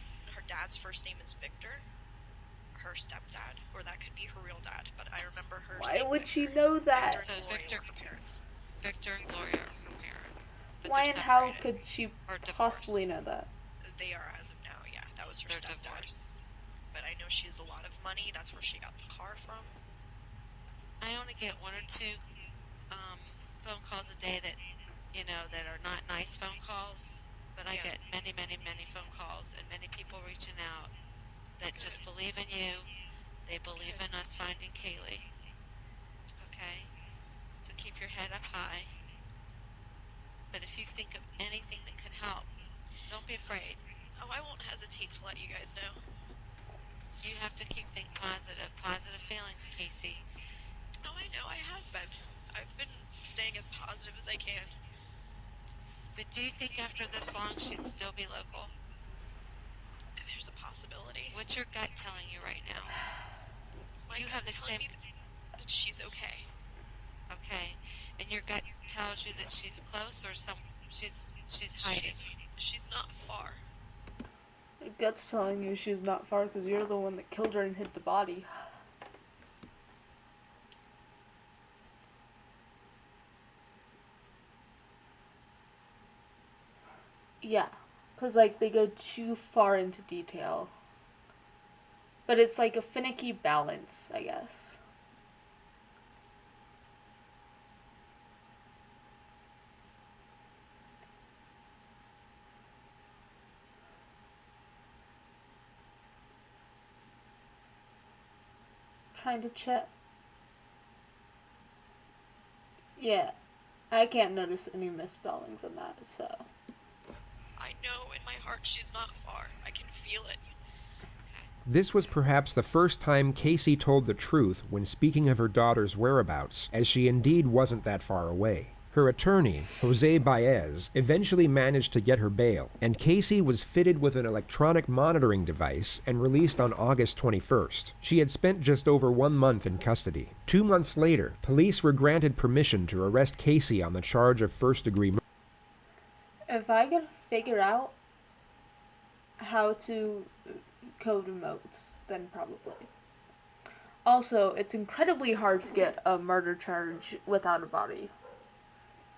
dad's first name is Victor. Her stepdad, or that could be her real dad, but I remember her. Why would she know that? Victor and Gloria were her parents. Victor and Gloria are her parents. Why and how could she possibly know that? They are as of now, yeah. That was her stepdad. But I know she has a lot of money. That's where she got the car from. I only get 1 or 2 phone calls a day that, that are not nice phone calls, but I get many, many, many phone calls and many people reaching out that just believe in you. They believe in us finding Kaylee. Okay? So keep your head up high. But if you think of anything that could help, don't be afraid. Oh, I won't hesitate to let you guys know. You have to keep thinking positive feelings, Casey. Oh, I know, I have been. I've been staying as positive as I can. But do you think after this long she'd still be local? There's a possibility. What's your gut telling you right now? My gut's telling me that she's okay. Okay. And your gut tells you that she's close or she's hiding? She's not far. Your gut's telling you she's not far because you're the one that killed her and hid the body. Yeah, because, like, they go too far into detail. But it's like a finicky balance, I guess. Trying to check. Yeah, I can't notice any misspellings in that, so. I know in my heart she's not far. I can feel it. This was perhaps the first time Casey told the truth when speaking of her daughter's whereabouts, as she indeed wasn't that far away. Her attorney, Jose Baez, eventually managed to get her bail, and Casey was fitted with an electronic monitoring device and released on August 21st. She had spent just over 1 month in custody. 2 months later, police were granted permission to arrest Casey on the charge of first-degree murder. If I could figure out how to code emotes, then probably. Also, it's incredibly hard to get a murder charge without a body.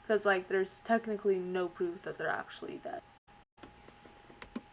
Because, like, there's technically no proof that they're actually dead.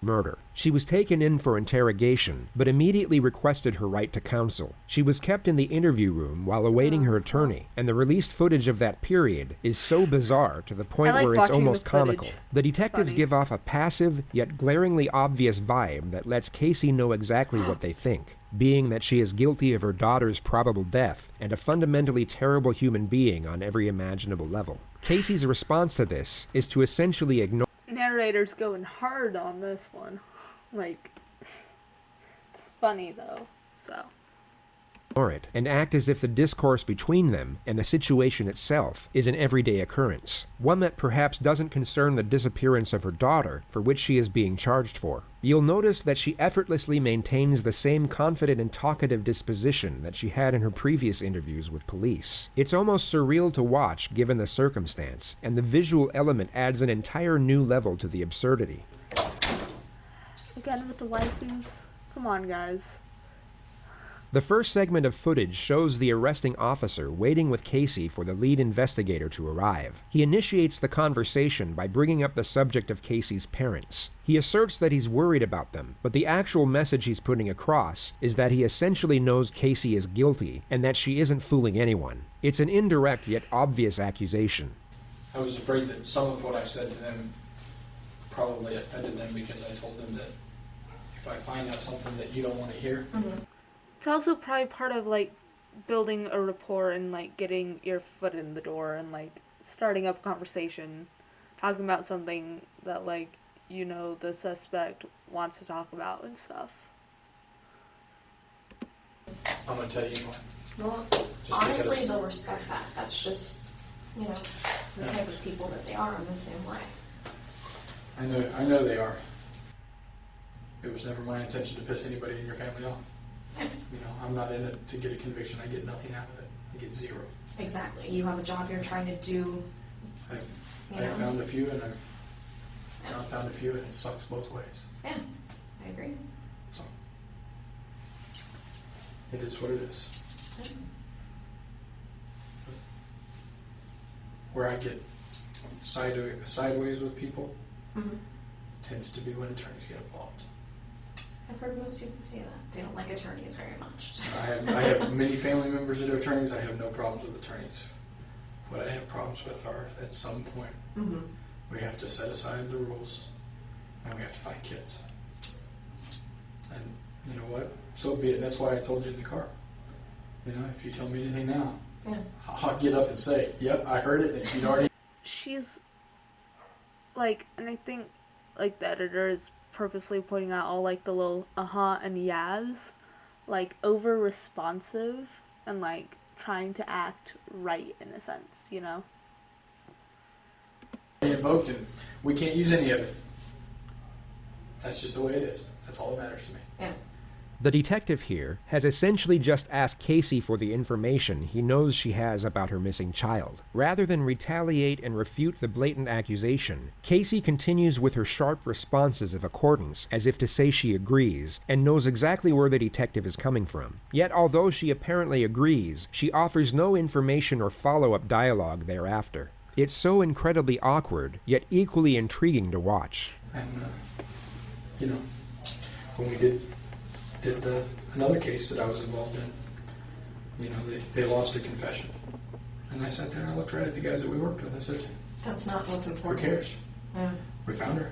Murder. She was taken in for interrogation, but immediately requested her right to counsel. She was kept in the interview room while awaiting her attorney, and the released footage of that period is so bizarre to the point where it's almost comical. The detectives give off a passive, yet glaringly obvious vibe that lets Casey know exactly what they think, being that she is guilty of her daughter's probable death and a fundamentally terrible human being on every imaginable level. Casey's response to this is to essentially ignore. Narrator's going hard on this one. Like, it's funny though, so. It and act as if the discourse between them and the situation itself is an everyday occurrence, one that perhaps doesn't concern the disappearance of her daughter, for which she is being charged for. You'll notice that she effortlessly maintains the same confident and talkative disposition that she had in her previous interviews with police. It's almost surreal to watch given the circumstance, and the visual element adds an entire new level to the absurdity. Again with the waifus? Come on, guys. The first segment of footage shows the arresting officer waiting with Casey for the lead investigator to arrive. He initiates the conversation by bringing up the subject of Casey's parents. He asserts that he's worried about them, but the actual message he's putting across is that he essentially knows Casey is guilty and that she isn't fooling anyone. It's an indirect yet obvious accusation. I was afraid that some of what I said to them probably offended them because I told them that if I find out something that you don't want to hear. It's also probably part of, like, building a rapport and, like, getting your foot in the door and, like, starting up conversation, talking about something that, like, you know, the suspect wants to talk about and stuff. I'm going to tell you what. Well, honestly, they'll respect that. That's just, you know, the type of people that they are in the same way. I know they are. It was never my intention to piss anybody in your family off. You know, I'm not in it to get a conviction. I get nothing out of it. I get zero. Exactly. You have a job you're trying to do. I've found a few, and I've not found a few, and it sucks both ways. Yeah, I agree. So, it is what it is. Yeah. Where I get sideways with people tends to be when attorneys get involved. I've heard most people say that. They don't like attorneys very much. I have many family members that are attorneys. I have no problems with attorneys. What I have problems with are, at some point, we have to set aside the rules and we have to find kids. And you know what? So be it. That's why I told you in the car. You know, if you tell me anything now, I'll get up and say, yep, I heard it, and she'd already... She's, like, and I think, like, the editor is purposely pointing out all, like, the little and yas, like, over-responsive and, like, trying to act right, in a sense, you know? Invoked, and we can't use any of it. That's just the way it is. That's all that matters to me. Yeah. The detective here has essentially just asked Casey for the information he knows she has about her missing child. Rather than retaliate and refute the blatant accusation, Casey continues with her sharp responses of accordance, as if to say she agrees, and knows exactly where the detective is coming from. Yet although she apparently agrees, she offers no information or follow-up dialogue thereafter. It's so incredibly awkward, yet equally intriguing to watch. And, you know, when we did another case that I was involved in, you know, they lost a confession. And I sat there and I looked right at the guys that we worked with. I said, that's not what's important. Who cares? Yeah. We found her.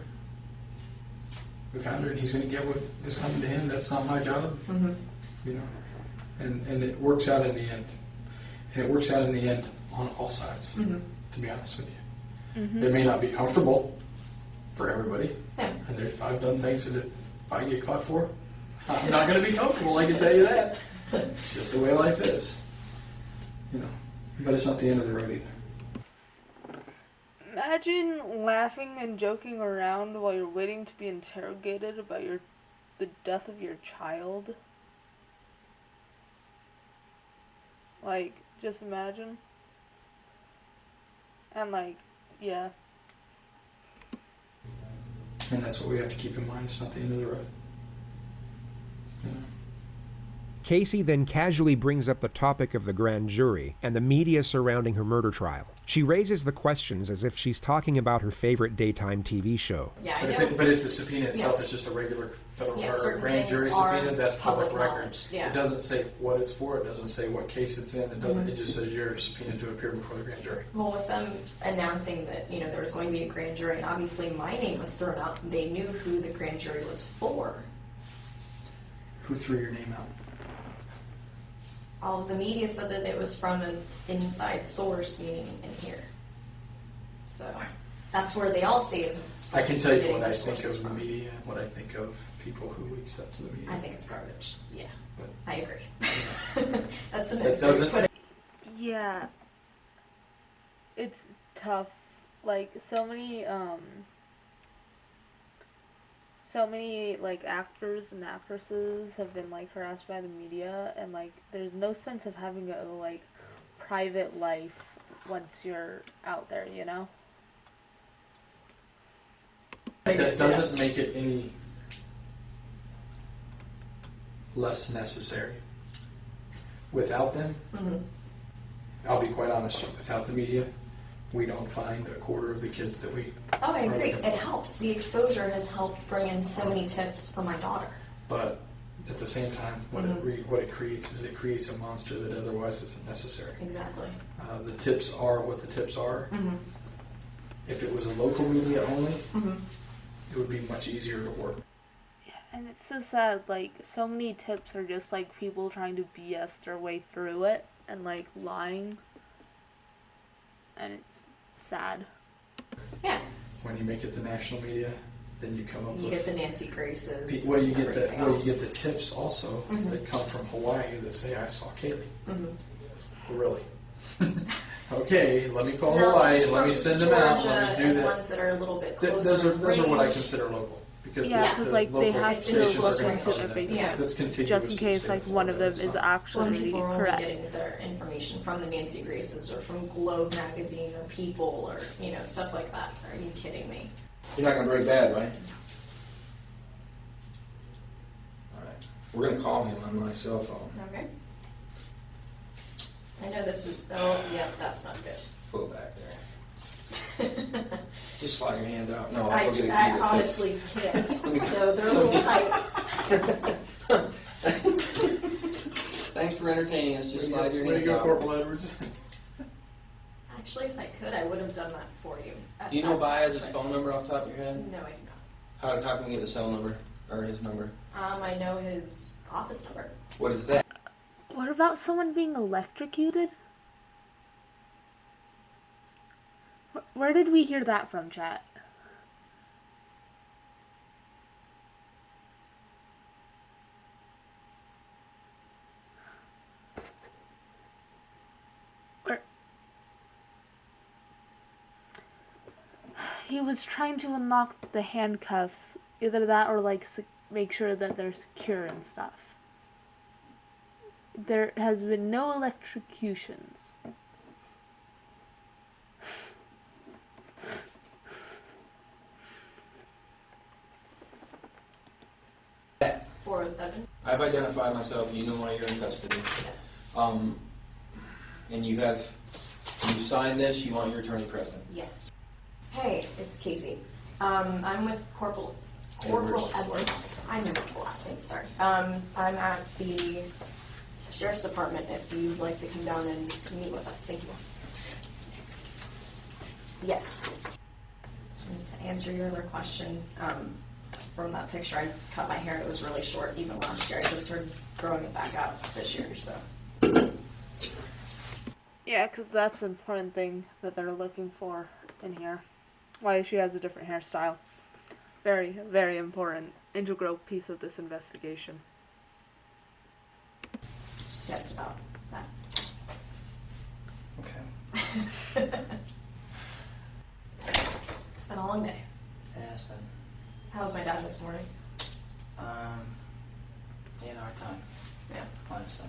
We found her, and he's going to get what is coming to him. That's not my job. You know, and it works out in the end. And it works out in the end on all sides, to be honest with you. It may not be comfortable for everybody. Yeah. And I've done things that if I get caught for, I'm not going to be comfortable, I can tell you that. It's just the way life is. You know, but it's not the end of the road either. Imagine laughing and joking around while you're waiting to be interrogated about the death of your child. Like, just imagine. And like, yeah. And that's what we have to keep in mind. It's not the end of the road. You know? Casey then casually brings up the topic of the grand jury and the media surrounding her murder trial. She raises the questions as if she's talking about her favorite daytime TV show. Yeah, But if the subpoena itself is just a regular federal or grand jury subpoena, that's public record. Yeah. It doesn't say what it's for. It doesn't say what case it's in. It doesn't. It just says you're subpoenaed to appear before the grand jury. Well, with them announcing that, you know, there was going to be a grand jury, and obviously my name was thrown out, they knew who the grand jury was for. Who threw your name out? All of the media said that it was from an inside source, meaning in here. So that's where they all say is. I can tell you what I think of the media and what I think of people who leak stuff to the media. I think it's garbage. Yeah, but I agree. That's the next way to put it. Yeah, it's tough. Like so many like actors and actresses have been like harassed by the media, and like there's no sense of having a like private life once you're out there, you know? That doesn't make it any less necessary. Without them, I'll be quite honest, without the media, we don't find a quarter of the kids that we... Oh, I agree. It helps. The exposure has helped bring in so many tips for my daughter. But at the same time, what it creates is it creates a monster that otherwise isn't necessary. Exactly. The tips are what the tips are. If it was a local media only, it would be much easier to work. Yeah, and it's so sad. Like, so many tips are just like people trying to BS their way through it and like lying. And it's sad. Yeah. When you make it the national media, then you come up with... You get the Nancy Graces. Well, you get the tips also that come from Hawaii that say, I saw Kaylee. Really? Okay, let me call Hawaii and let me send them out. Let me do that. Ones that are a little bit closer. Those are what I consider local. Because like they have to look into everything. That's contiguous. Just in case like one of them is actually people are correct. Only getting their information from the Nancy Graces or from Globe magazine or People or stuff like that. Are you kidding me? You're not going to break bad, right? All right. We're going to call him on my cell phone. Okay. I know this is. Oh, yeah, that's not good. Pull it back there. Just slide your hands out. No, I honestly can't. So they're a little tight. Thanks for entertaining us. Just slide your Way to hands go, out. Corporal Edwards. Actually, if I could, I would have done that for you. Do you know Baez's phone number off the top of your head? No, I do not. How can we get his cell number? Or his number? I know his office number. What is that? What about someone being electrocuted? Where did we hear that from, chat? Where? He was trying to unlock the handcuffs. Either that or like make sure that they're secure and stuff. There has been no electrocutions. 407. I've identified myself. You know why you're in custody. Yes. And you signed this. You want your attorney present. Yes. Hey, it's Casey. I'm with Corporal Edwards. I remember the last name. Sorry. I'm at the Sheriff's Department. If you'd like to come down and meet with us, thank you. Yes. And to answer your other question, from that picture, I cut my hair. It was really short even last year. I just started growing it back out this year, so. Yeah, because that's an important thing that they're looking for in here. Why she has a different hairstyle. Very, very important, integral piece of this investigation. Yes, about that. Okay. It's been a long day. It has been. How was my dad this morning? He had a hard time. Yeah. Honestly.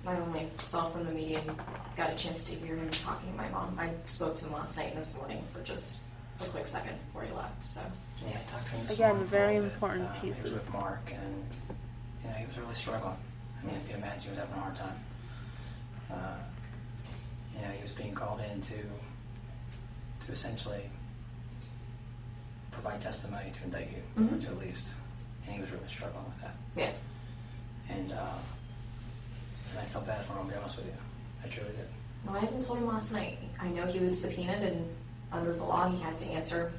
I only saw from the media and got a chance to hear him talking to my mom. I spoke to him last night and this morning for just a quick second before he left, so. Yeah, I talked to him this Again, morning for very a bit. important He was pieces. with Mark, and he was really struggling. I mean, I can imagine he was having a hard time. He was being called in to essentially provide testimony to indict you, Mhm. to at least, and he was really struggling with that. Yeah. And I felt bad for him, I'll be honest with you. I truly did. Well, I even told him last night. I know he was subpoenaed, and under the law, he had to answer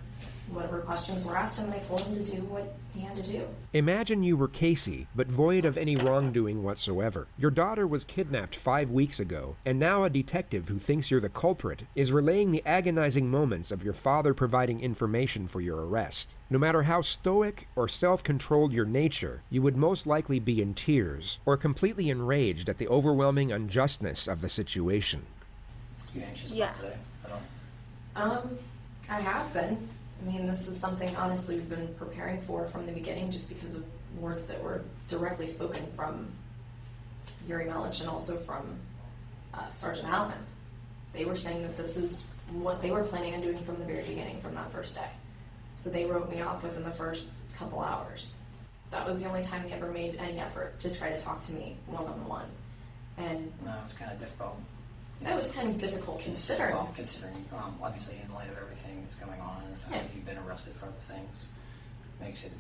whatever questions were asked him, and I told him to do what he had to do. Imagine you were Casey, but void of any wrongdoing whatsoever. Your daughter was kidnapped 5 weeks ago, and now a detective who thinks you're the culprit is relaying the agonizing moments of your father providing information for your arrest. No matter how stoic or self-controlled your nature, you would most likely be in tears or completely enraged at the overwhelming unjustness of the situation. You anxious Yeah. about today at all? I have been. I mean, this is something, honestly, we've been preparing for from the beginning just because of words that were directly spoken from Yuri Melich and also from Sergeant Allen. They were saying that this is what they were planning on doing from the very beginning, from that first day. So they wrote me off within the first couple hours. That was the only time they ever made any effort to try to talk to me one-on-one. And No, it's kind of difficult. that was kind of difficult considering. Well, considering, obviously, in light of everything that's going on and the fact that you've been arrested for other things, makes it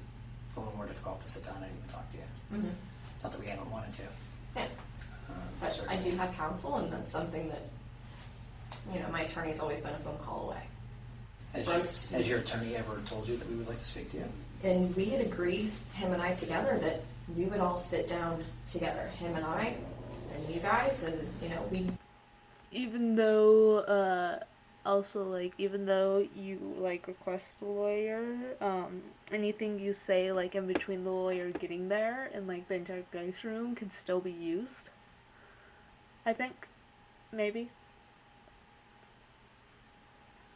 a little more difficult to sit down and even talk to you. Mhm. It's not that we haven't wanted to. Yeah. But I do have counsel, and that's something that, my attorney's always been a phone call away. Has your attorney ever told you that we would like to speak to you? And we had agreed, him and I together, that we would all sit down together, him and I, and you guys, and, we... Even though, even though you, request a lawyer, anything you say, in between the lawyer getting there and, the interrogation room can still be used. I think. Maybe.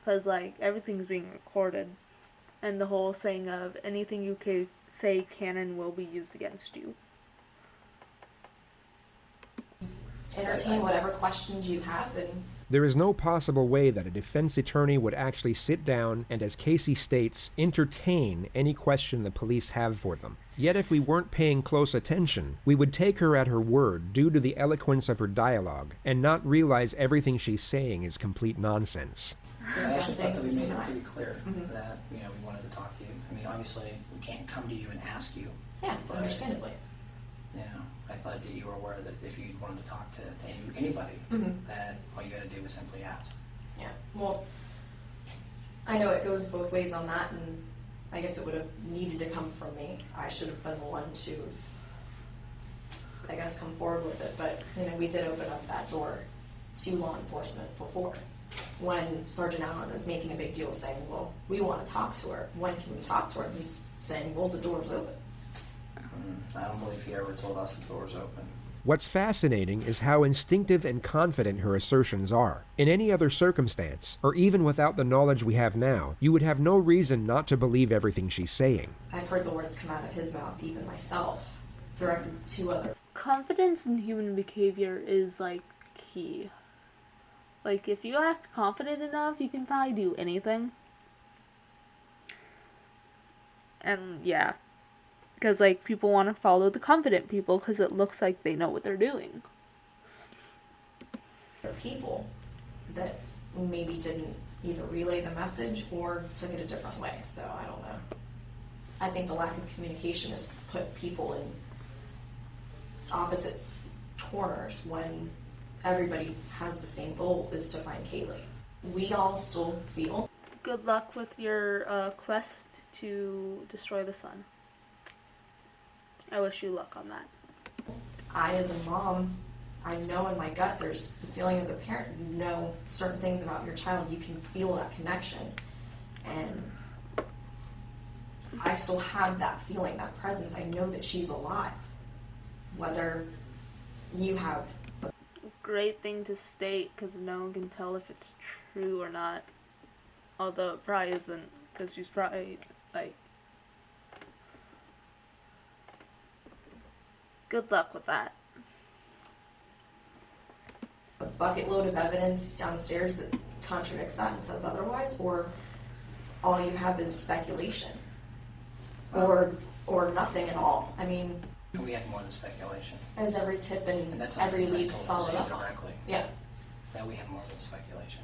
Because, everything's being recorded. And the whole saying of anything you can say can and will be used against you. Entertain whatever questions you have, and There is no possible way that a defense attorney would actually sit down and, as Casey states, entertain any question the police have for them. Yet if we weren't paying close attention, we would take her at her word due to the eloquence of her dialogue and not realize everything she's saying is complete nonsense. I actually thought that we made it pretty clear that we wanted to talk to you. I mean, obviously, we can't come to you and ask you. Yeah, understandably. You know, I thought that you were aware that if you wanted to talk to anybody, that all you got to do was simply ask. Yeah, well, I know it goes both ways on that, and I guess it would have needed to come from me. I should have been the one to, I guess, come forward with it. But, you know, we did open up that door to law enforcement before. When Sergeant Allen was making a big deal saying, well, we want to talk to her. When can we talk to her? And he's saying, well, the door's open. I don't believe he ever told us the door's open. What's fascinating is how instinctive and confident her assertions are. In any other circumstance, or even without the knowledge we have now, you would have no reason not to believe everything she's saying. I've heard the words come out of his mouth, even myself, directed to other. Confidence in human behavior is, like, key. Like, if you act confident enough, you can probably do anything. And, yeah. Because, like, people want to follow the confident people because it looks like they know what they're doing. People that maybe didn't either relay the message or took it a different way, so I don't know. I think the lack of communication has put people in opposite corners when everybody has the same goal, is to find Kaylee. We all still feel. Good luck with your quest to destroy the sun. I wish you luck on that. I, as a mom, I know in my gut there's the feeling as a parent, you know certain things about your child, you can feel that connection. And I still have that feeling, that presence. I know that she's alive. Whether you have. Great thing to state, because no one can tell if it's true or not. Although it probably isn't, because she's probably, like... Good luck with that. A bucket load of evidence downstairs that contradicts that and says otherwise, or all you have is speculation, or nothing at all. I mean, we had more than speculation. As every tip and that's every lead followed up directly. Yeah. That we have more than speculation.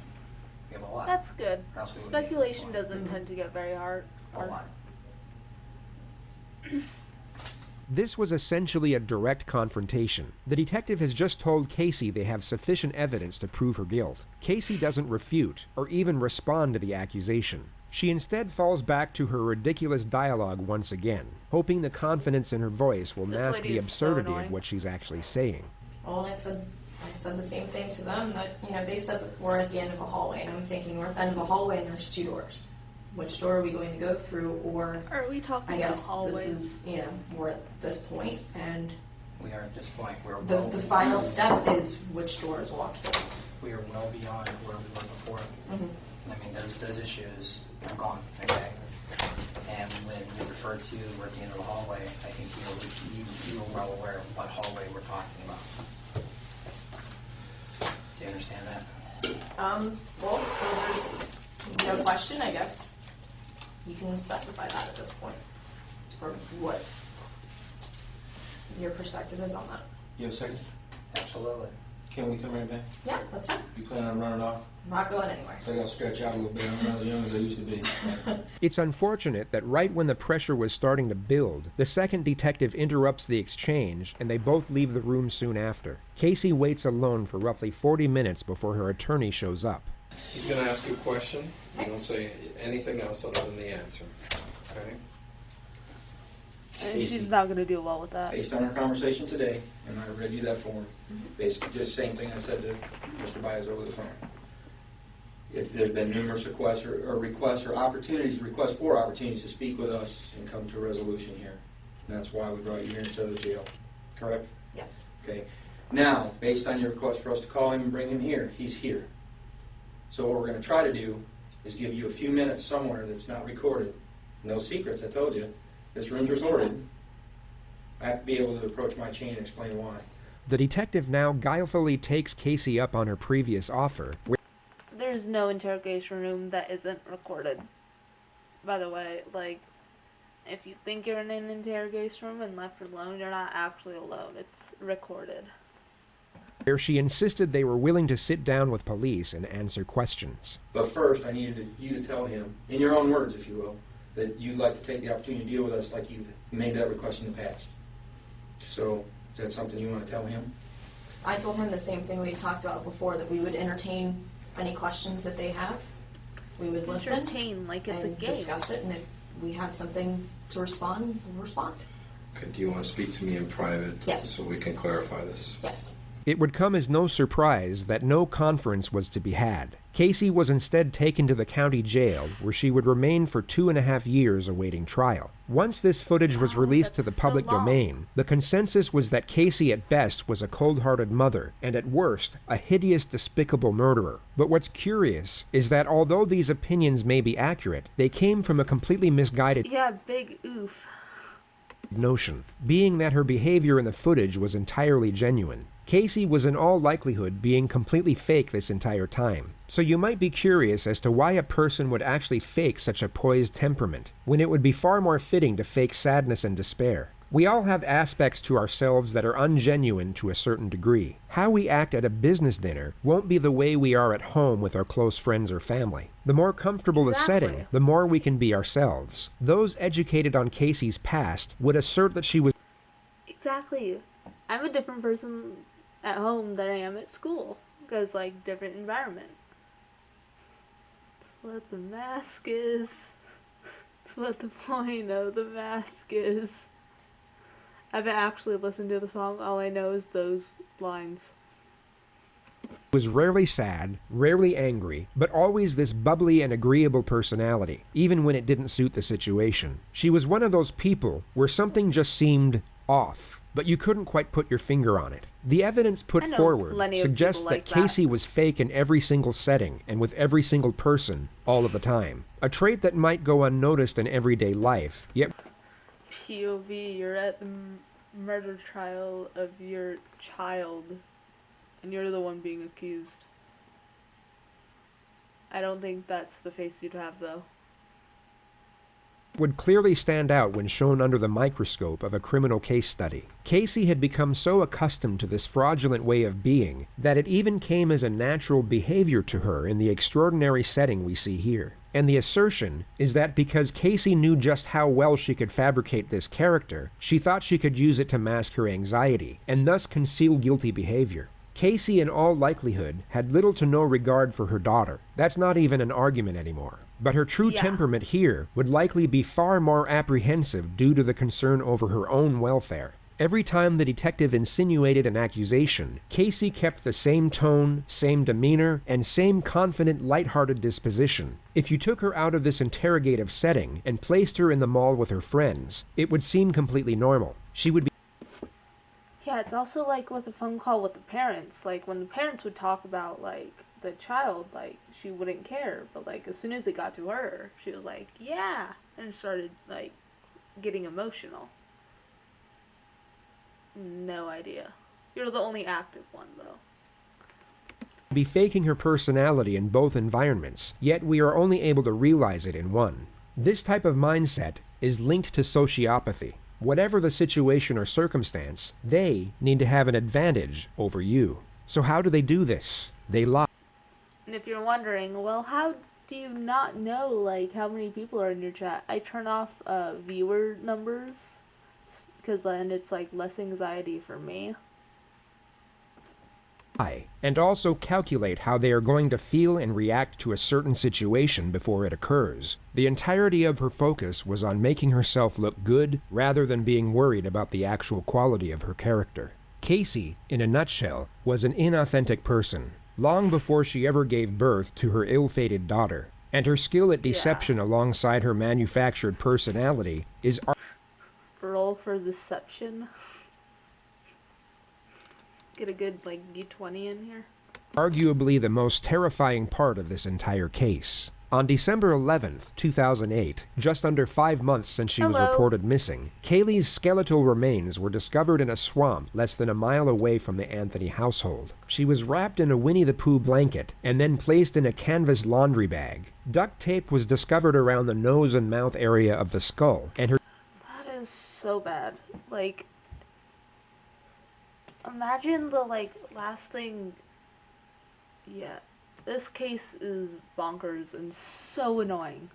We have a lot. That's good. Speculation doesn't tend to get very hard. A lot. This was essentially a direct confrontation. The detective has just told Casey they have sufficient evidence to prove her guilt. Casey doesn't refute or even respond to the accusation. She instead falls back to her ridiculous dialogue once again, hoping the confidence in her voice will mask the absurdity of what she's actually saying. Well, I said the same thing to them, that, you know, they said that we're at the end of a hallway, and I'm thinking we're at the end of a hallway and there's two doors. Which door are we going to go through, or are we talking I guess about this is, you know, we're at this point, and we are at this point. We're the final step is which door is walked through. We are well beyond where we were before. I mean, those issues are gone, okay? And when you refer to we're at the end of the hallway, I think you are well aware of what hallway we're talking about. Do you understand that? Well, so there's no question, I guess. You can specify that at this point, or what your perspective is on that. You have a second? Absolutely. Can we come right back? Yeah, that's fine. You plan on running off? I'm not going anywhere. So I got to stretch out a little bit. I'm not as young as I used to be. It's unfortunate that right when the pressure was starting to build, the second detective interrupts the exchange and they both leave the room soon after. Casey waits alone for roughly 40 minutes before her attorney shows up. He's going to ask you a question. You don't say anything else other than the answer. Okay? And she's not going to do well with that. Based on our conversation today, and I read you that form, basically just same thing I said to Mr. Baez over the phone. If there's been numerous requests for opportunities to speak with us and come to a resolution here. And that's why we brought you here instead of the jail. Correct? Yes. Okay. Now, based on your request for us to call him and bring him here, he's here. So what we're going to try to do is give you a few minutes somewhere that's not recorded. No secrets, I told you. This room's recorded. I have to be able to approach my chain and explain why. The detective now guilefully takes Casey up on her previous offer. There's no interrogation room that isn't recorded. By the way, like, if you think you're in an interrogation room and left alone, you're not actually alone. It's recorded. Where she insisted they were willing to sit down with police and answer questions. But first, I needed you to tell him, in your own words, if you will, that you'd like to take the opportunity to deal with us like you've made that request in the past. So is that something you want to tell him? I told him the same thing we talked about before, that we would entertain any questions that they have. We would listen Entertain like it's and a game. discuss it, and if we have something to respond, we'll respond. Okay, do you want to speak to me in private? Yes. So we can clarify this? Yes. It would come as no surprise that no conference was to be had. Casey was instead taken to the county jail, where she would remain for 2.5 years awaiting trial. Once this footage was released to the public domain, the consensus was that Casey at best was a cold-hearted mother, and at worst, a hideous, despicable murderer. But what's curious is that although these opinions may be accurate, they came from a completely misguided big oof. notion, being that her behavior in the footage was entirely genuine. Casey was in all likelihood being completely fake this entire time. So you might be curious as to why a person would actually fake such a poised temperament, when it would be far more fitting to fake sadness and despair. We all have aspects to ourselves that are ungenuine to a certain degree. How we act at a business dinner won't be the way we are at home with our close friends or family. The more comfortable the setting, the more we can be ourselves. Those educated on Casey's past would assert that she was Exactly. I'm a different person at home than I am at school, because like different environment. It's what the mask is. It's what the point of the mask is. I haven't actually listened to the song. All I know is those lines. was rarely sad, rarely angry, but always this bubbly and agreeable personality, even when it didn't suit the situation. She was one of those people where something just seemed off, but you couldn't quite put your finger on it. The evidence put forward suggests that Casey was fake in every single setting and with every single person all of the time, a trait that might go unnoticed in everyday life, yet POV, you're at the murder trial of your child, and you're the one being accused. I don't think that's the face you'd have, though. would clearly stand out when shown under the microscope of a criminal case study. Casey had become so accustomed to this fraudulent way of being that it even came as a natural behavior to her in the extraordinary setting we see here. And the assertion is that because Casey knew just how well she could fabricate this character, she thought she could use it to mask her anxiety, and thus conceal guilty behavior. Casey, in all likelihood, had little to no regard for her daughter. That's not even an argument anymore. But her true temperament here would likely be far more apprehensive due to the concern over her own welfare. Every time the detective insinuated an accusation, Casey kept the same tone, same demeanor, and same confident, lighthearted disposition. If you took her out of this interrogative setting and placed her in the mall with her friends, it would seem completely normal. She would be Yeah, it's also like with a phone call with the parents. Like, when the parents would talk about, like, the child, like, she wouldn't care. But, like, as soon as it got to her, she was like, yeah, and started, like, getting emotional. No idea. You're the only active one, though. be faking her personality in both environments, yet we are only able to realize it in one. This type of mindset is linked to sociopathy. Whatever the situation or circumstance, they need to have an advantage over you. So how do they do this? They lie. And if you're wondering, well, how do you not know, like, how many people are in your chat? I turn off viewer numbers, because then it's, like, less anxiety for me. And also calculate how they are going to feel and react to a certain situation before it occurs. The entirety of her focus was on making herself look good rather than being worried about the actual quality of her character. Casey, in a nutshell, was an inauthentic person, long before she ever gave birth to her ill-fated daughter, and her skill at deception alongside her manufactured personality is Roll for deception. Get a good, like, D20 in here. arguably the most terrifying part of this entire case. On December 11th, 2008, just under 5 months since she was reported missing, Kaylee's skeletal remains were discovered in a swamp less than a mile away from the Anthony household. She was wrapped in a Winnie the Pooh blanket and then placed in a canvas laundry bag. Duct tape was discovered around the nose and mouth area of the skull, and her That is so bad. Like, imagine the, like, last thing... Yeah. This case is bonkers and so annoying.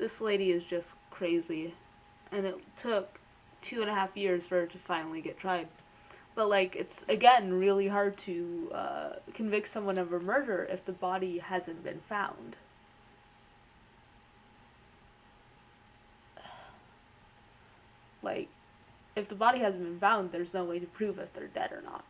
This lady is just crazy. And it took 2.5 years for her to finally get tried. But, like, it's, again, really hard to convict someone of a murder if the body hasn't been found. Like, if the body hasn't been found, there's no way to prove if they're dead or not.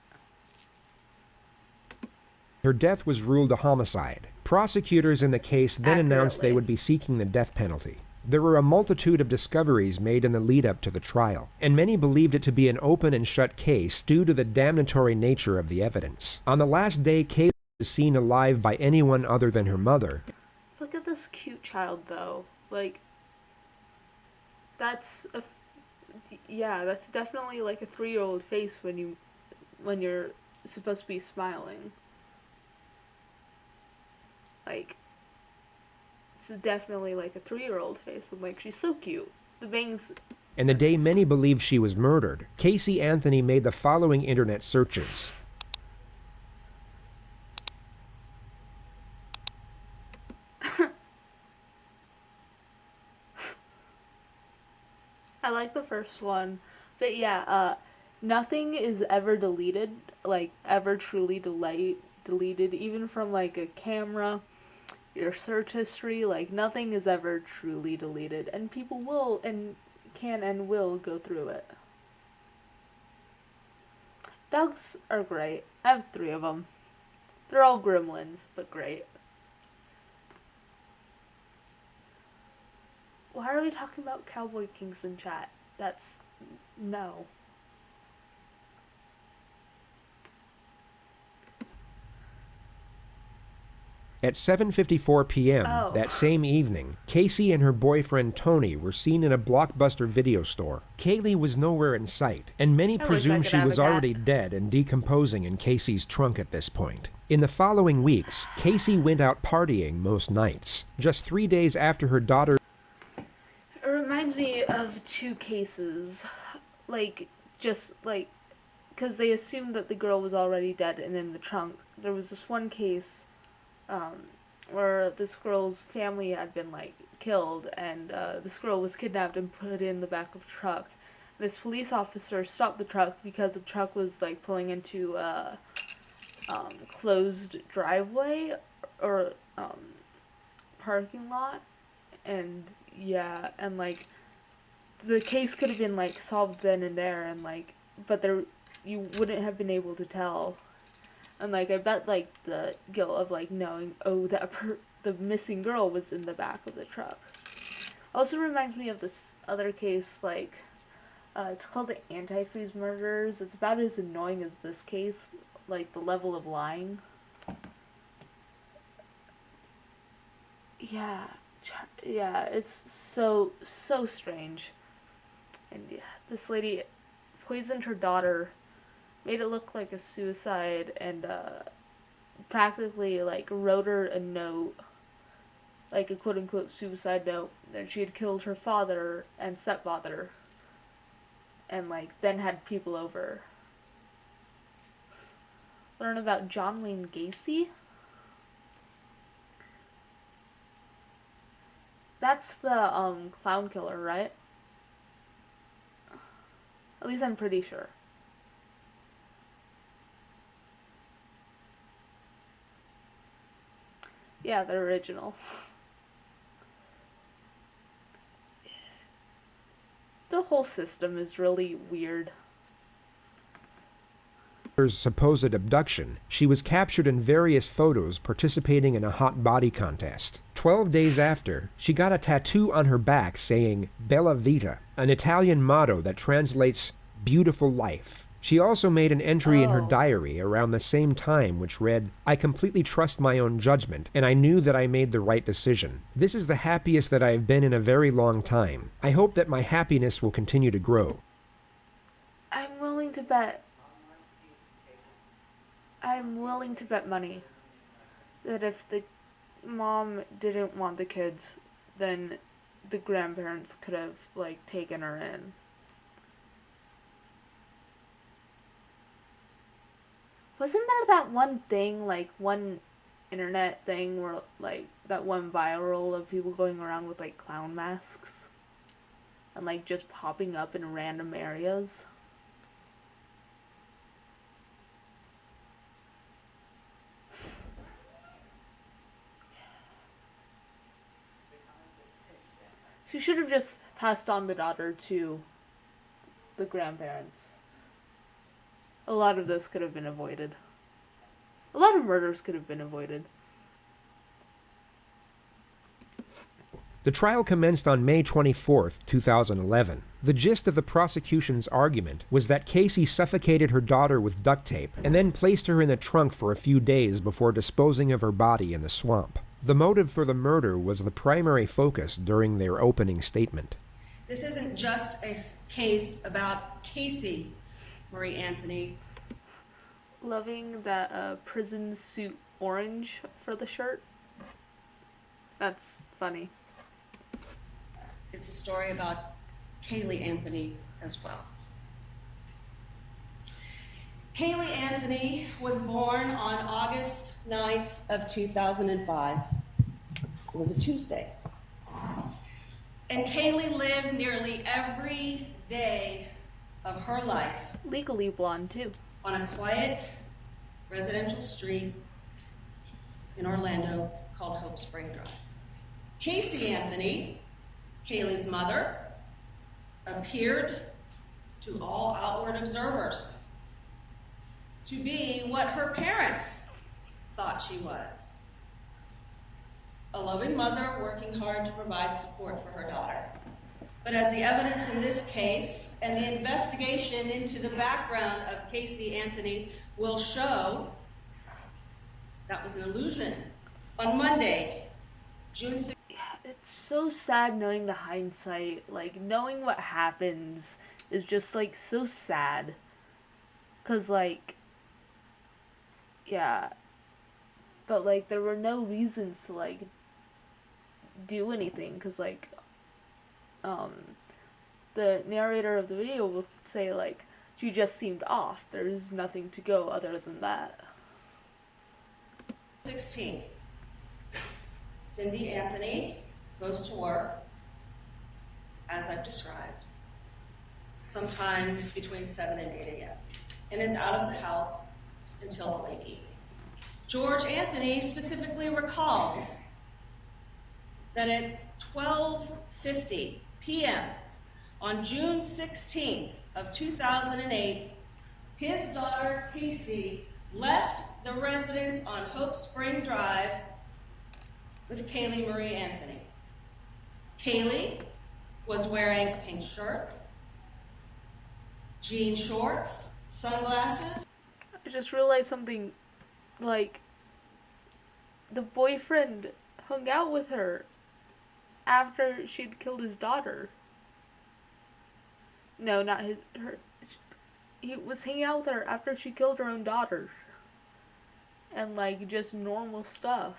Her death was ruled a homicide. Prosecutors in the case then announced they would be seeking the death penalty. There were a multitude of discoveries made in the lead-up to the trial, and many believed it to be an open and shut case due to the damnatory nature of the evidence. On the last day Kaylee was seen alive by anyone other than her mother. Look at this cute child, though. Like, that's that's definitely like a 3-year-old face when you're supposed to be smiling. Like, it's definitely like a 3-year-old face. I'm like, she's so cute. The bangs. And the day many believed she was murdered, Casey Anthony made the following internet searches. I like the first one, but yeah, nothing is ever deleted, like ever truly deleted, even from like a camera, your search history, like nothing is ever truly deleted, and people will and can and will go through it. Dogs are great. I have 3 of them. They're all gremlins, but great. Why are we talking about Cowboy Kings in chat? That's... no. At 7:54 p.m. that same evening, Casey and her boyfriend Tony were seen in a Blockbuster video store. Kaylee was nowhere in sight, and many presume she was already dead and decomposing in Casey's trunk at this point. In the following weeks, Casey went out partying most nights. Just 3 days after her daughter... It reminds me of 2 cases. Like, just like... because they assumed that the girl was already dead and in the trunk. There was this one case... where this girl's family had been like killed, and this girl was kidnapped and put in the back of a truck. This police officer stopped the truck because the truck was like pulling into a closed driveway or parking lot, and yeah, and like the case could have been like solved then and there, and like but there you wouldn't have been able to tell. And, like, I bet, like, the guilt of, like, knowing, oh, the missing girl was in the back of the truck. Also reminds me of this other case, like, it's called the Antifreeze Murders. It's about as annoying as this case, like, the level of lying. Yeah, it's so strange. And, yeah, this lady poisoned her daughter, made it look like a suicide, and practically like wrote her a note, like a quote-unquote suicide note, that she had killed her father and stepfather, and like then had people over. Learn about John Wayne Gacy? That's the clown killer, right? At least I'm pretty sure. Yeah, the original. The whole system is really weird. Supposed abduction, she was captured in various photos participating in a hot body contest. 12 days after, she got a tattoo on her back saying Bella Vita, an Italian motto that translates beautiful life. She also made an entry in her diary around the same time which read, I completely trust my own judgment, and I knew that I made the right decision. This is the happiest that I have been in a very long time. I hope that my happiness will continue to grow. I'm willing to bet money that if the mom didn't want the kids, then the grandparents could have, like, taken her in. Wasn't there that one thing, like, one internet thing where, like, that went viral of people going around with like clown masks and like just popping up in random areas. She should have just passed on the daughter to the grandparents. A lot of this could have been avoided. A lot of murders could have been avoided. The trial commenced on May 24, 2011. The gist of the prosecution's argument was that Casey suffocated her daughter with duct tape and then placed her in the trunk for a few days before disposing of her body in the swamp. The motive for the murder was the primary focus during their opening statement. This isn't just a case about Casey Marie Anthony. Loving that prison suit orange for the shirt. That's funny. It's a story about Kaylee Anthony as well. Kaylee Anthony was born on August 9th of 2005. It was a Tuesday. And Kaylee lived nearly every day of her life. Legally blonde too. On a quiet residential street in Orlando called Hope Spring Drive. Casey Anthony, Kaylee's mother, appeared to all outward observers to be what her parents thought she was. A loving mother working hard to provide support for her daughter. But as the evidence in this case and the investigation into the background of Casey Anthony will show, that was an illusion. On Monday, June 6th. It's so sad knowing the hindsight. Like, knowing what happens is just, like, so sad. Because, like, yeah. But, like, there were no reasons to, like, do anything. Because, like, the narrator of the video will say, like, she just seemed off. There's nothing to go other than that. 16th. Cindy Anthony goes to work, as I've described, sometime between 7 and 8 a.m., and is out of the house until the late evening. George Anthony specifically recalls that at 12:50 p.m. on June 16th of 2008, his daughter Casey left the residence on Hope Spring Drive with Kaylee Marie Anthony. Kaylee was wearing a pink shirt, jean shorts, sunglasses. I just realized something, like, the boyfriend hung out with her after she'd killed his daughter. No, not her. He was hanging out with her after she killed her own daughter. And, like, just normal stuff.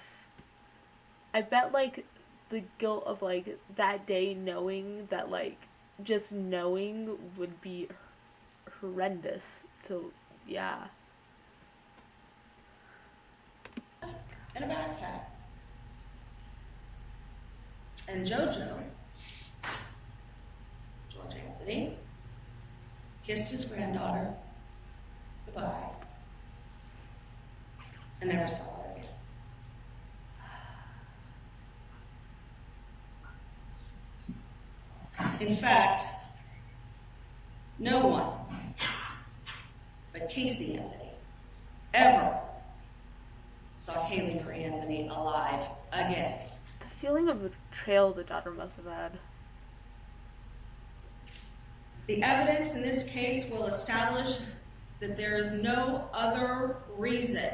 I bet, like, the guilt of, like, that day knowing that, like, just knowing would be horrendous to, yeah. And a backpack. And Jojo, George Anthony, kissed his granddaughter goodbye and never saw her again. In fact, no one but Casey Anthony ever saw Kaylee Marie Anthony alive again. The feeling of betrayal the daughter must have had. The evidence in this case will establish that there is no other reason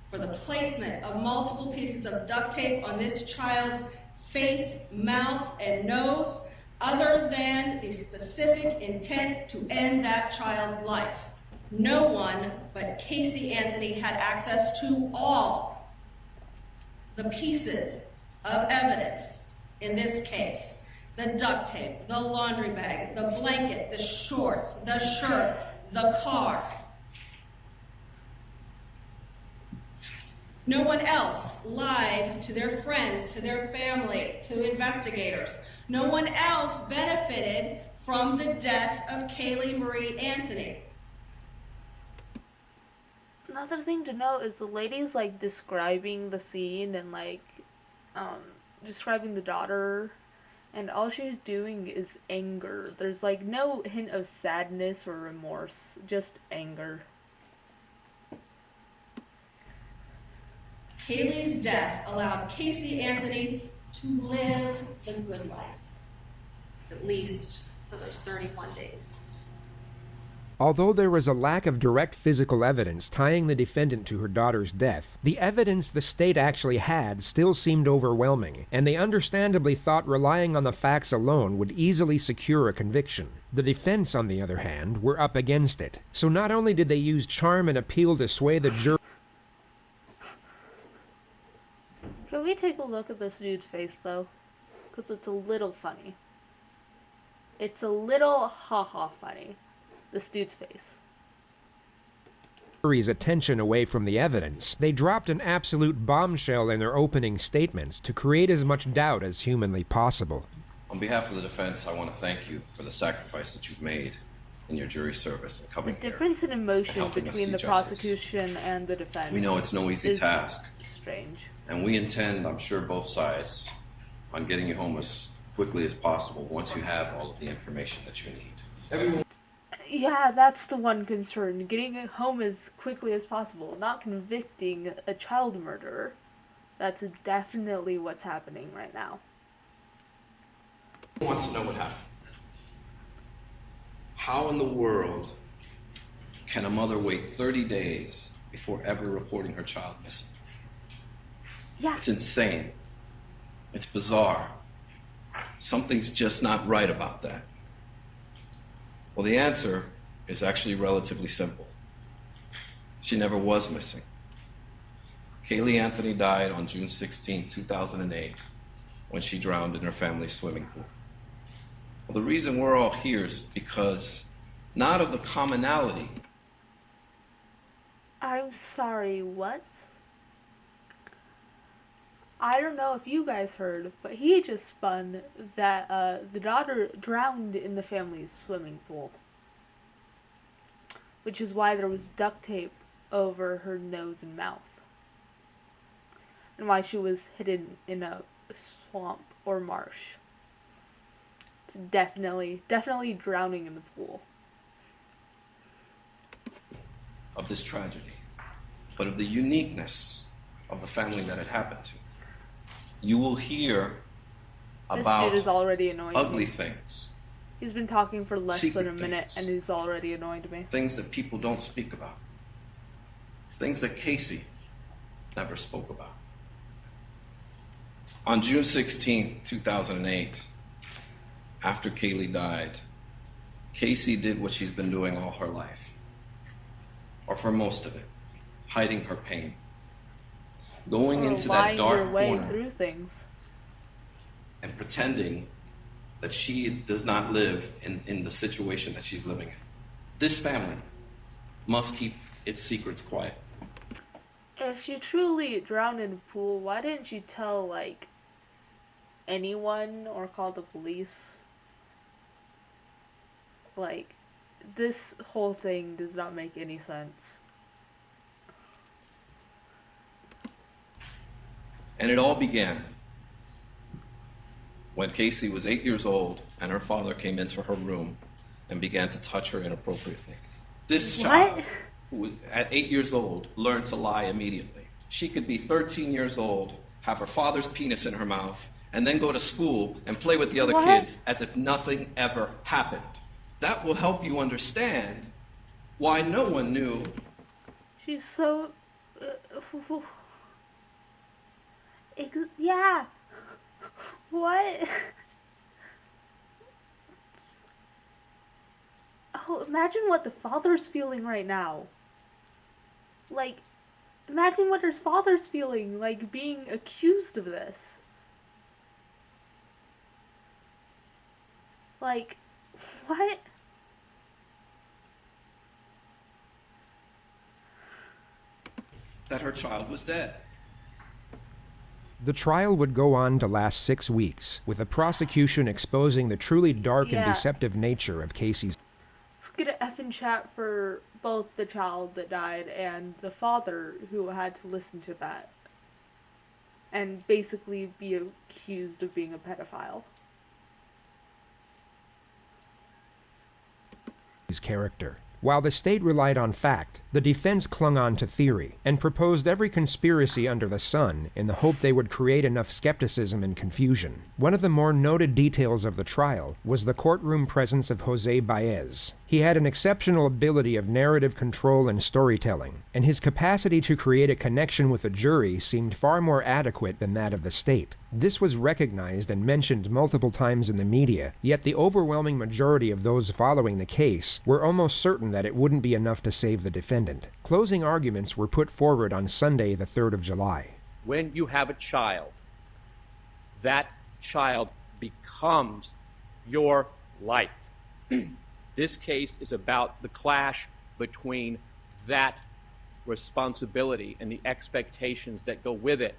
for the placement of multiple pieces of duct tape on this child's face, mouth, and nose other than the specific intent to end that child's life. No one but Casey Anthony had access to all the pieces of evidence in this case. The duct tape, the laundry bag, the blanket, the shorts, the shirt, the car. No one else lied to their friends, to their family, to investigators. No one else benefited from the death of Kaylee Marie Anthony. Another thing to note is the lady's like describing the scene and like describing the daughter, and all she's doing is anger. There's like no hint of sadness or remorse, just anger. Kaylee's death allowed Casey Anthony to live the good life, at least for those 31 days. Although there was a lack of direct physical evidence tying the defendant to her daughter's death, the evidence the state actually had still seemed overwhelming, and they understandably thought relying on the facts alone would easily secure a conviction. The defense, on the other hand, were up against it. So not only did they use charm and appeal to sway the jury. Can we take a look at this dude's face, though? Because it's a little funny. It's a little ha-ha funny. This dude's face. Jury's attention away from the evidence, they dropped an absolute bombshell in their opening statements to create as much doubt as humanly possible. On behalf of the defense, I want to thank you for the sacrifice that you've made in your jury service and coming The difference in emotion helping us between see the justice. prosecution and the defense. We know it's no easy is task. Strange. And we intend, I'm sure, both sides on getting you home as quickly as possible once you have all of the information that you need. Everyone. Yeah, that's the one concern. Getting it home as quickly as possible. Not convicting a child murderer. That's definitely what's happening right now. Who wants to know what happened? How in the world can a mother wait 30 days before ever reporting her child missing? Yeah. It's insane. It's bizarre. Something's just not right about that. Well, the answer is actually relatively simple. She never was missing. Kaylee Anthony died on June 16, 2008, when she drowned in her family's swimming pool. Well, the reason we're all here is because not of the commonality. I'm sorry, what? I don't know if you guys heard, but he just spun that the daughter drowned in the family's swimming pool. Which is why there was duct tape over her nose and mouth. And why she was hidden in a swamp or marsh. It's definitely drowning in the pool. Of this tragedy, but of the uniqueness of the family that it happened to. You will hear This about dude is already annoying ugly me. things, He's been talking for less secret than a minute and he's already annoyed me. things that people don't speak about, things that Casey never spoke about. On June 16, 2008, after Kaylee died, Casey did what she's been doing all her life, or for most of it, hiding her pain. Going into that lying dark your way corner through things. and pretending that she does not live in the situation that she's living in. This family must keep its secrets quiet. If she truly drowned in a pool, why didn't she tell, like, anyone or call the police? Like, this whole thing does not make any sense. And it all began when Casey was 8 years old and her father came into her room and began to touch her inappropriately. This child, who at 8 years old, learned to lie immediately. She could be 13 years old, have her father's penis in her mouth, and then go to school and play with the other kids as if nothing ever happened. That will help you understand why no one knew. She's so... yeah. What? Oh, imagine what the father's feeling right now. Like, imagine what his father's feeling, like, being accused of this. Like, what? That her child was dead. The trial would go on to last 6 weeks, with the prosecution exposing the truly dark and deceptive nature of Casey's. Let's get an effing chat for both the child that died and the father who had to listen to that and basically be accused of being a pedophile. His character. While the state relied on fact, the defense clung on to theory and proposed every conspiracy under the sun in the hope they would create enough skepticism and confusion. One of the more noted details of the trial was the courtroom presence of Jose Baez. He had an exceptional ability of narrative control and storytelling, and his capacity to create a connection with a jury seemed far more adequate than that of the state. This was recognized and mentioned multiple times in the media, yet the overwhelming majority of those following the case were almost certain that it wouldn't be enough to save the defendant. Closing arguments were put forward on Sunday, the 3rd of July. When you have a child, that child becomes your life. This case is about the clash between that responsibility and the expectations that go with it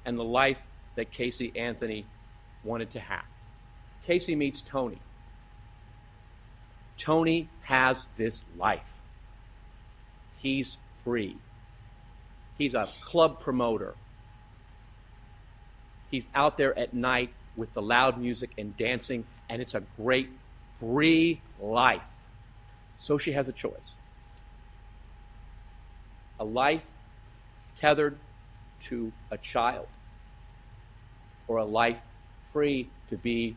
and the life that Casey Anthony wanted to have. Casey meets Tony. Tony has this life. He's free. He's a club promoter. He's out there at night with the loud music and dancing, and it's a great, free life. So she has a choice. A life tethered to a child, or a life free to be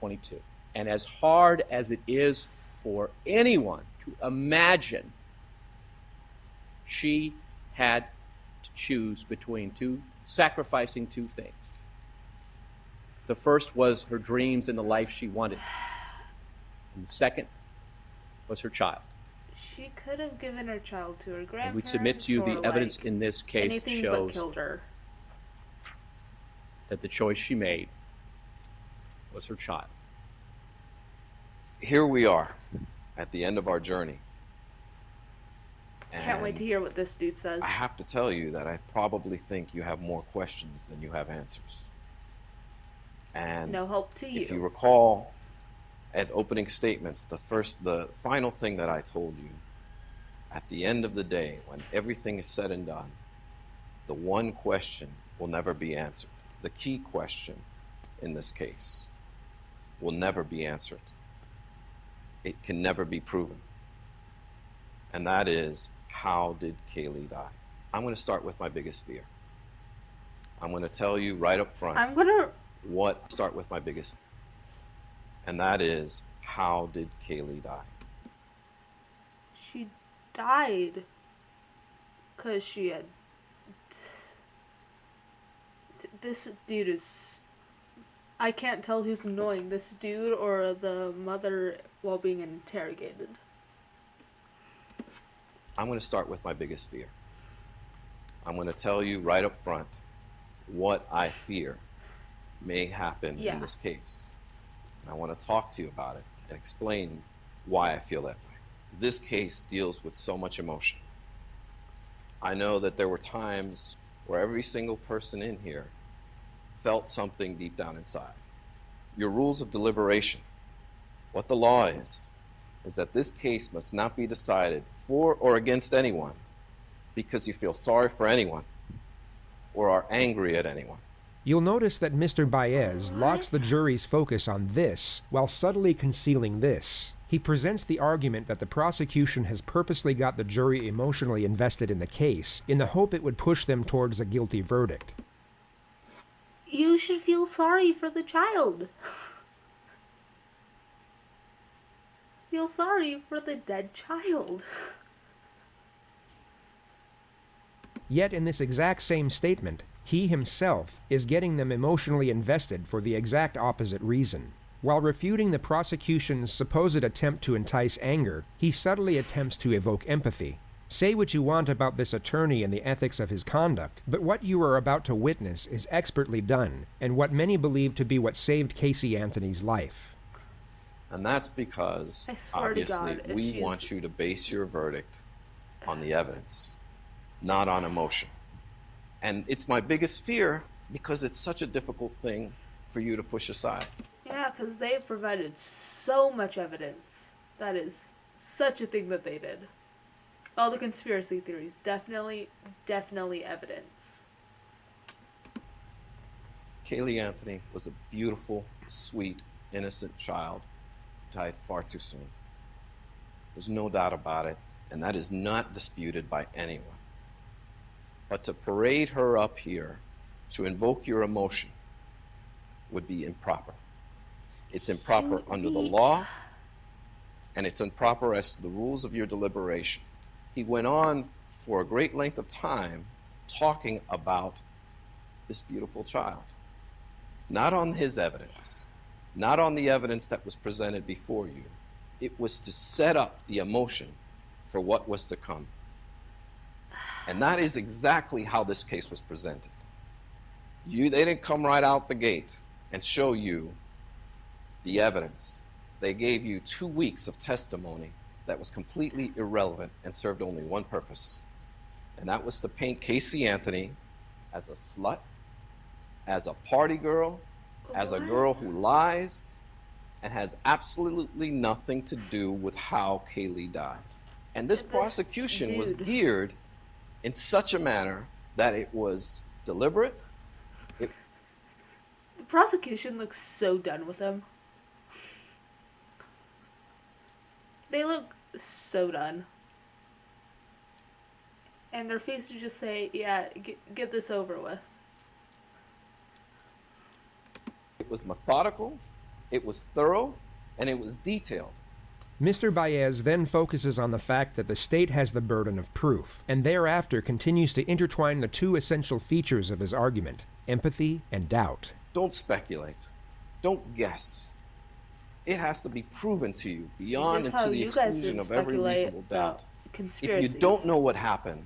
22. And as hard as it is for anyone to imagine, she had to choose between sacrificing two things. The first was her dreams and the life she wanted. And the second was her child. She could have given her child to her grandparents. And we submit to you the evidence in this case shows killed her. That the choice she made was her child. Here we are at the end of our journey. Can't wait to hear what this dude says. I have to tell you that I probably think you have more questions than you have answers. And no help to you. If you recall, at opening statements, the final thing that I told you, at the end of the day, when everything is said and done, the one question will never be answered. The key question in this case will never be answered. It can never be proven. And that is, how did Kaylee die? I'm going to start with my biggest fear. I'm going to tell you right up front. Start with my biggest fear. And that is, how did Kaylee die? She died because she had... This dude is... I can't tell who's annoying, this dude or the mother while being interrogated. I'm going to start with my biggest fear. I'm going to tell you right up front what I fear may happen in this case. And I want to talk to you about it and explain why I feel that way. This case deals with so much emotion. I know that there were times where every single person in here felt something deep down inside. Your rules of deliberation, what the law is that this case must not be decided for or against anyone because you feel sorry for anyone or are angry at anyone. You'll notice that Mr. Baez locks the jury's focus on this while subtly concealing this. He presents the argument that the prosecution has purposely got the jury emotionally invested in the case in the hope it would push them towards a guilty verdict. You should feel sorry for the child. Feel sorry for the dead child. Yet in this exact same statement, he himself is getting them emotionally invested for the exact opposite reason. While refuting the prosecution's supposed attempt to entice anger, he subtly attempts to evoke empathy. Say what you want about this attorney and the ethics of his conduct, but what you are about to witness is expertly done, and what many believe to be what saved Casey Anthony's life. And that's because, obviously, we want you to base your verdict on the evidence, not on emotion. And it's my biggest fear because it's such a difficult thing for you to push aside. Yeah, because they've provided so much evidence. That is such a thing that they did. All the conspiracy theories, definitely evidence. Kaylee Anthony was a beautiful, sweet, innocent child who died far too soon. There's no doubt about it, and that is not disputed by anyone. But to parade her up here, to invoke your emotion, would be improper. It's improper under the law, and it's improper as to the rules of your deliberation. He went on for a great length of time talking about this beautiful child. Not on his evidence, not on the evidence that was presented before you. It was to set up the emotion for what was to come. And that is exactly how this case was presented. They didn't come right out the gate and show you the evidence. They gave you 2 weeks of testimony that was completely irrelevant and served only one purpose. And that was to paint Casey Anthony as a slut, as a party girl, as a girl who lies, and has absolutely nothing to do with how Kaylee died. And this prosecution was geared in such a manner that it was deliberate. The prosecution looks so done with him. They look so done. And their faces just say, yeah, get this over with. It was methodical, it was thorough, and it was detailed. Mr. Baez then focuses on the fact that the state has the burden of proof, and thereafter continues to intertwine the two essential features of his argument, empathy and doubt. Don't speculate. Don't guess. It has to be proven to you beyond and to the exclusion of every reasonable doubt. If you don't know what happened,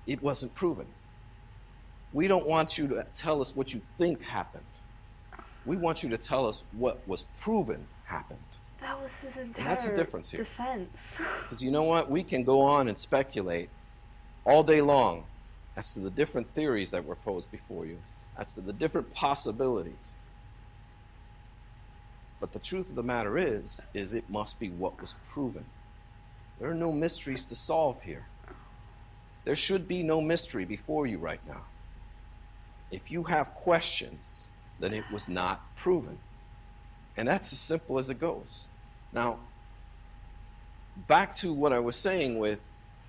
it wasn't proven. We don't want you to tell us what you think happened. We want you to tell us what was proven happened. That was his entire that's the difference here. Defense. Because you know what? We can go on and speculate all day long as to the different theories that were posed before you, as to the different possibilities. But the truth of the matter is it must be what was proven. There are no mysteries to solve here. There should be no mystery before you right now. If you have questions, then it was not proven. And that's as simple as it goes. Now, back to what I was saying with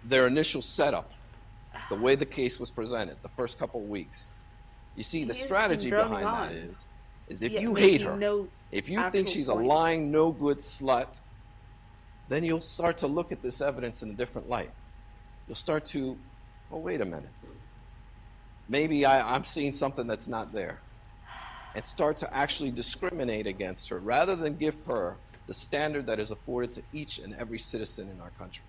their initial setup, the way the case was presented, the first couple of weeks. You see, the strategy behind that is if you hate her, if you think she's a lying, no good slut, then you'll start to look at this evidence in a different light. You'll start to, oh, wait a minute. Maybe I'm seeing something that's not there. And start to actually discriminate against her rather than give her the standard that is afforded to each and every citizen in our country.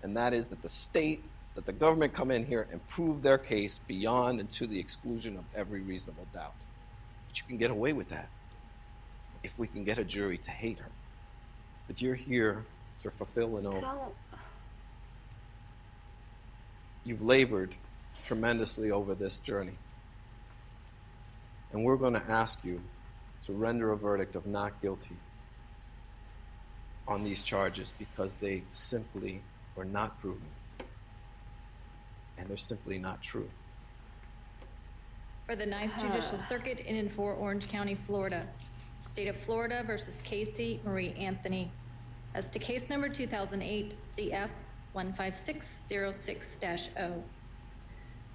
And that is that the state, that the government come in here and prove their case beyond and to the exclusion of every reasonable doubt. But you can get away with that if we can get a jury to hate her. But you're here to fulfill an oath. You've labored tremendously over this journey. And we're going to ask you to render a verdict of not guilty on these charges because they simply were not proven. And they're simply not true. For the 9th Judicial Circuit in and for Orange County, Florida. State of Florida versus Casey Marie Anthony. As to case number 2008 CF 15606-0.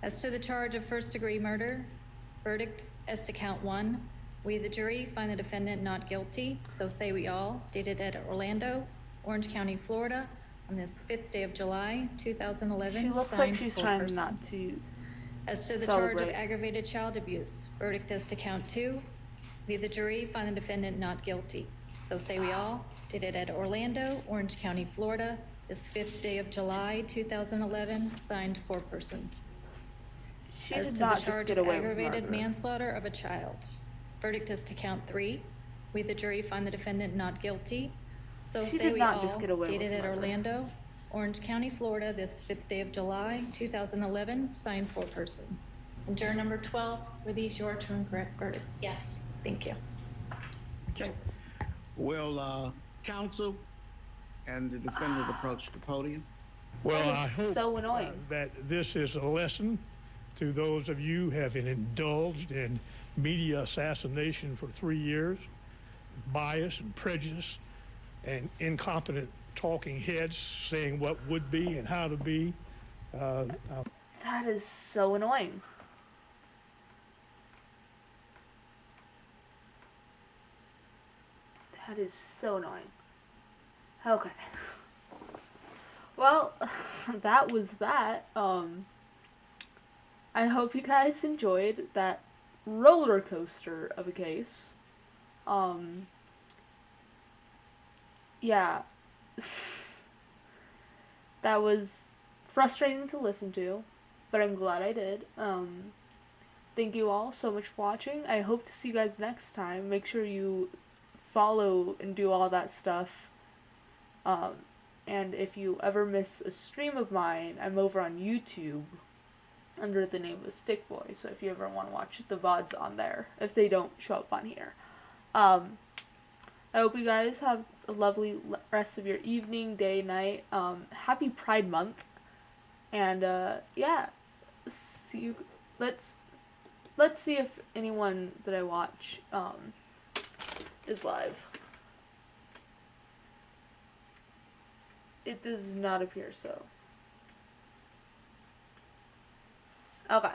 As to the charge of first-degree murder, verdict as to count 1, we the jury find the defendant not guilty, so say we all, dated at Orlando, Orange County, Florida, on this 5th day of July, 2011. She looks like she's trying not to As to the charge of aggravated child abuse, verdict as to count 2, we the jury find the defendant not guilty, so say we all, dated at Orlando, Orange County, Florida, this 5th day of July, 2011, signed foreperson. As to the charge of aggravated manslaughter of a child, verdict is to count 3. We, the jury, find the defendant not guilty. So say we all, dated at Orlando, Orange County, Florida, this 5th day of July, 2011, signed foreperson. And juror number 12, were these your true and correct verdicts? Yes. Thank you. Okay. Will counsel and the defendant approach the podium? Well, That is I hope so annoying. That this is a lesson to those of you who have indulged in media assassination for 3 years, bias and prejudice, and incompetent talking heads saying what would be and how to be. That is so annoying. That is so annoying. Okay. Well, that was that. I hope you guys enjoyed that roller coaster of a case. Yeah. That was frustrating to listen to, but I'm glad I did. Thank you all so much for watching. I hope to see you guys next time. Make sure you follow and do all that stuff. And if you ever miss a stream of mine, I'm over on YouTube under the name of Stick Boy. So if you ever want to watch the VODs on there, if they don't show up on here. I hope you guys have a lovely rest of your evening, day, night. Happy Pride Month. And yeah, see you. Let's see if anyone that I watch is live. It does not appear so. Okay.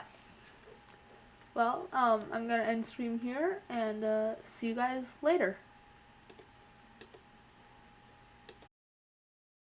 Well, I'm gonna end stream here and see you guys later.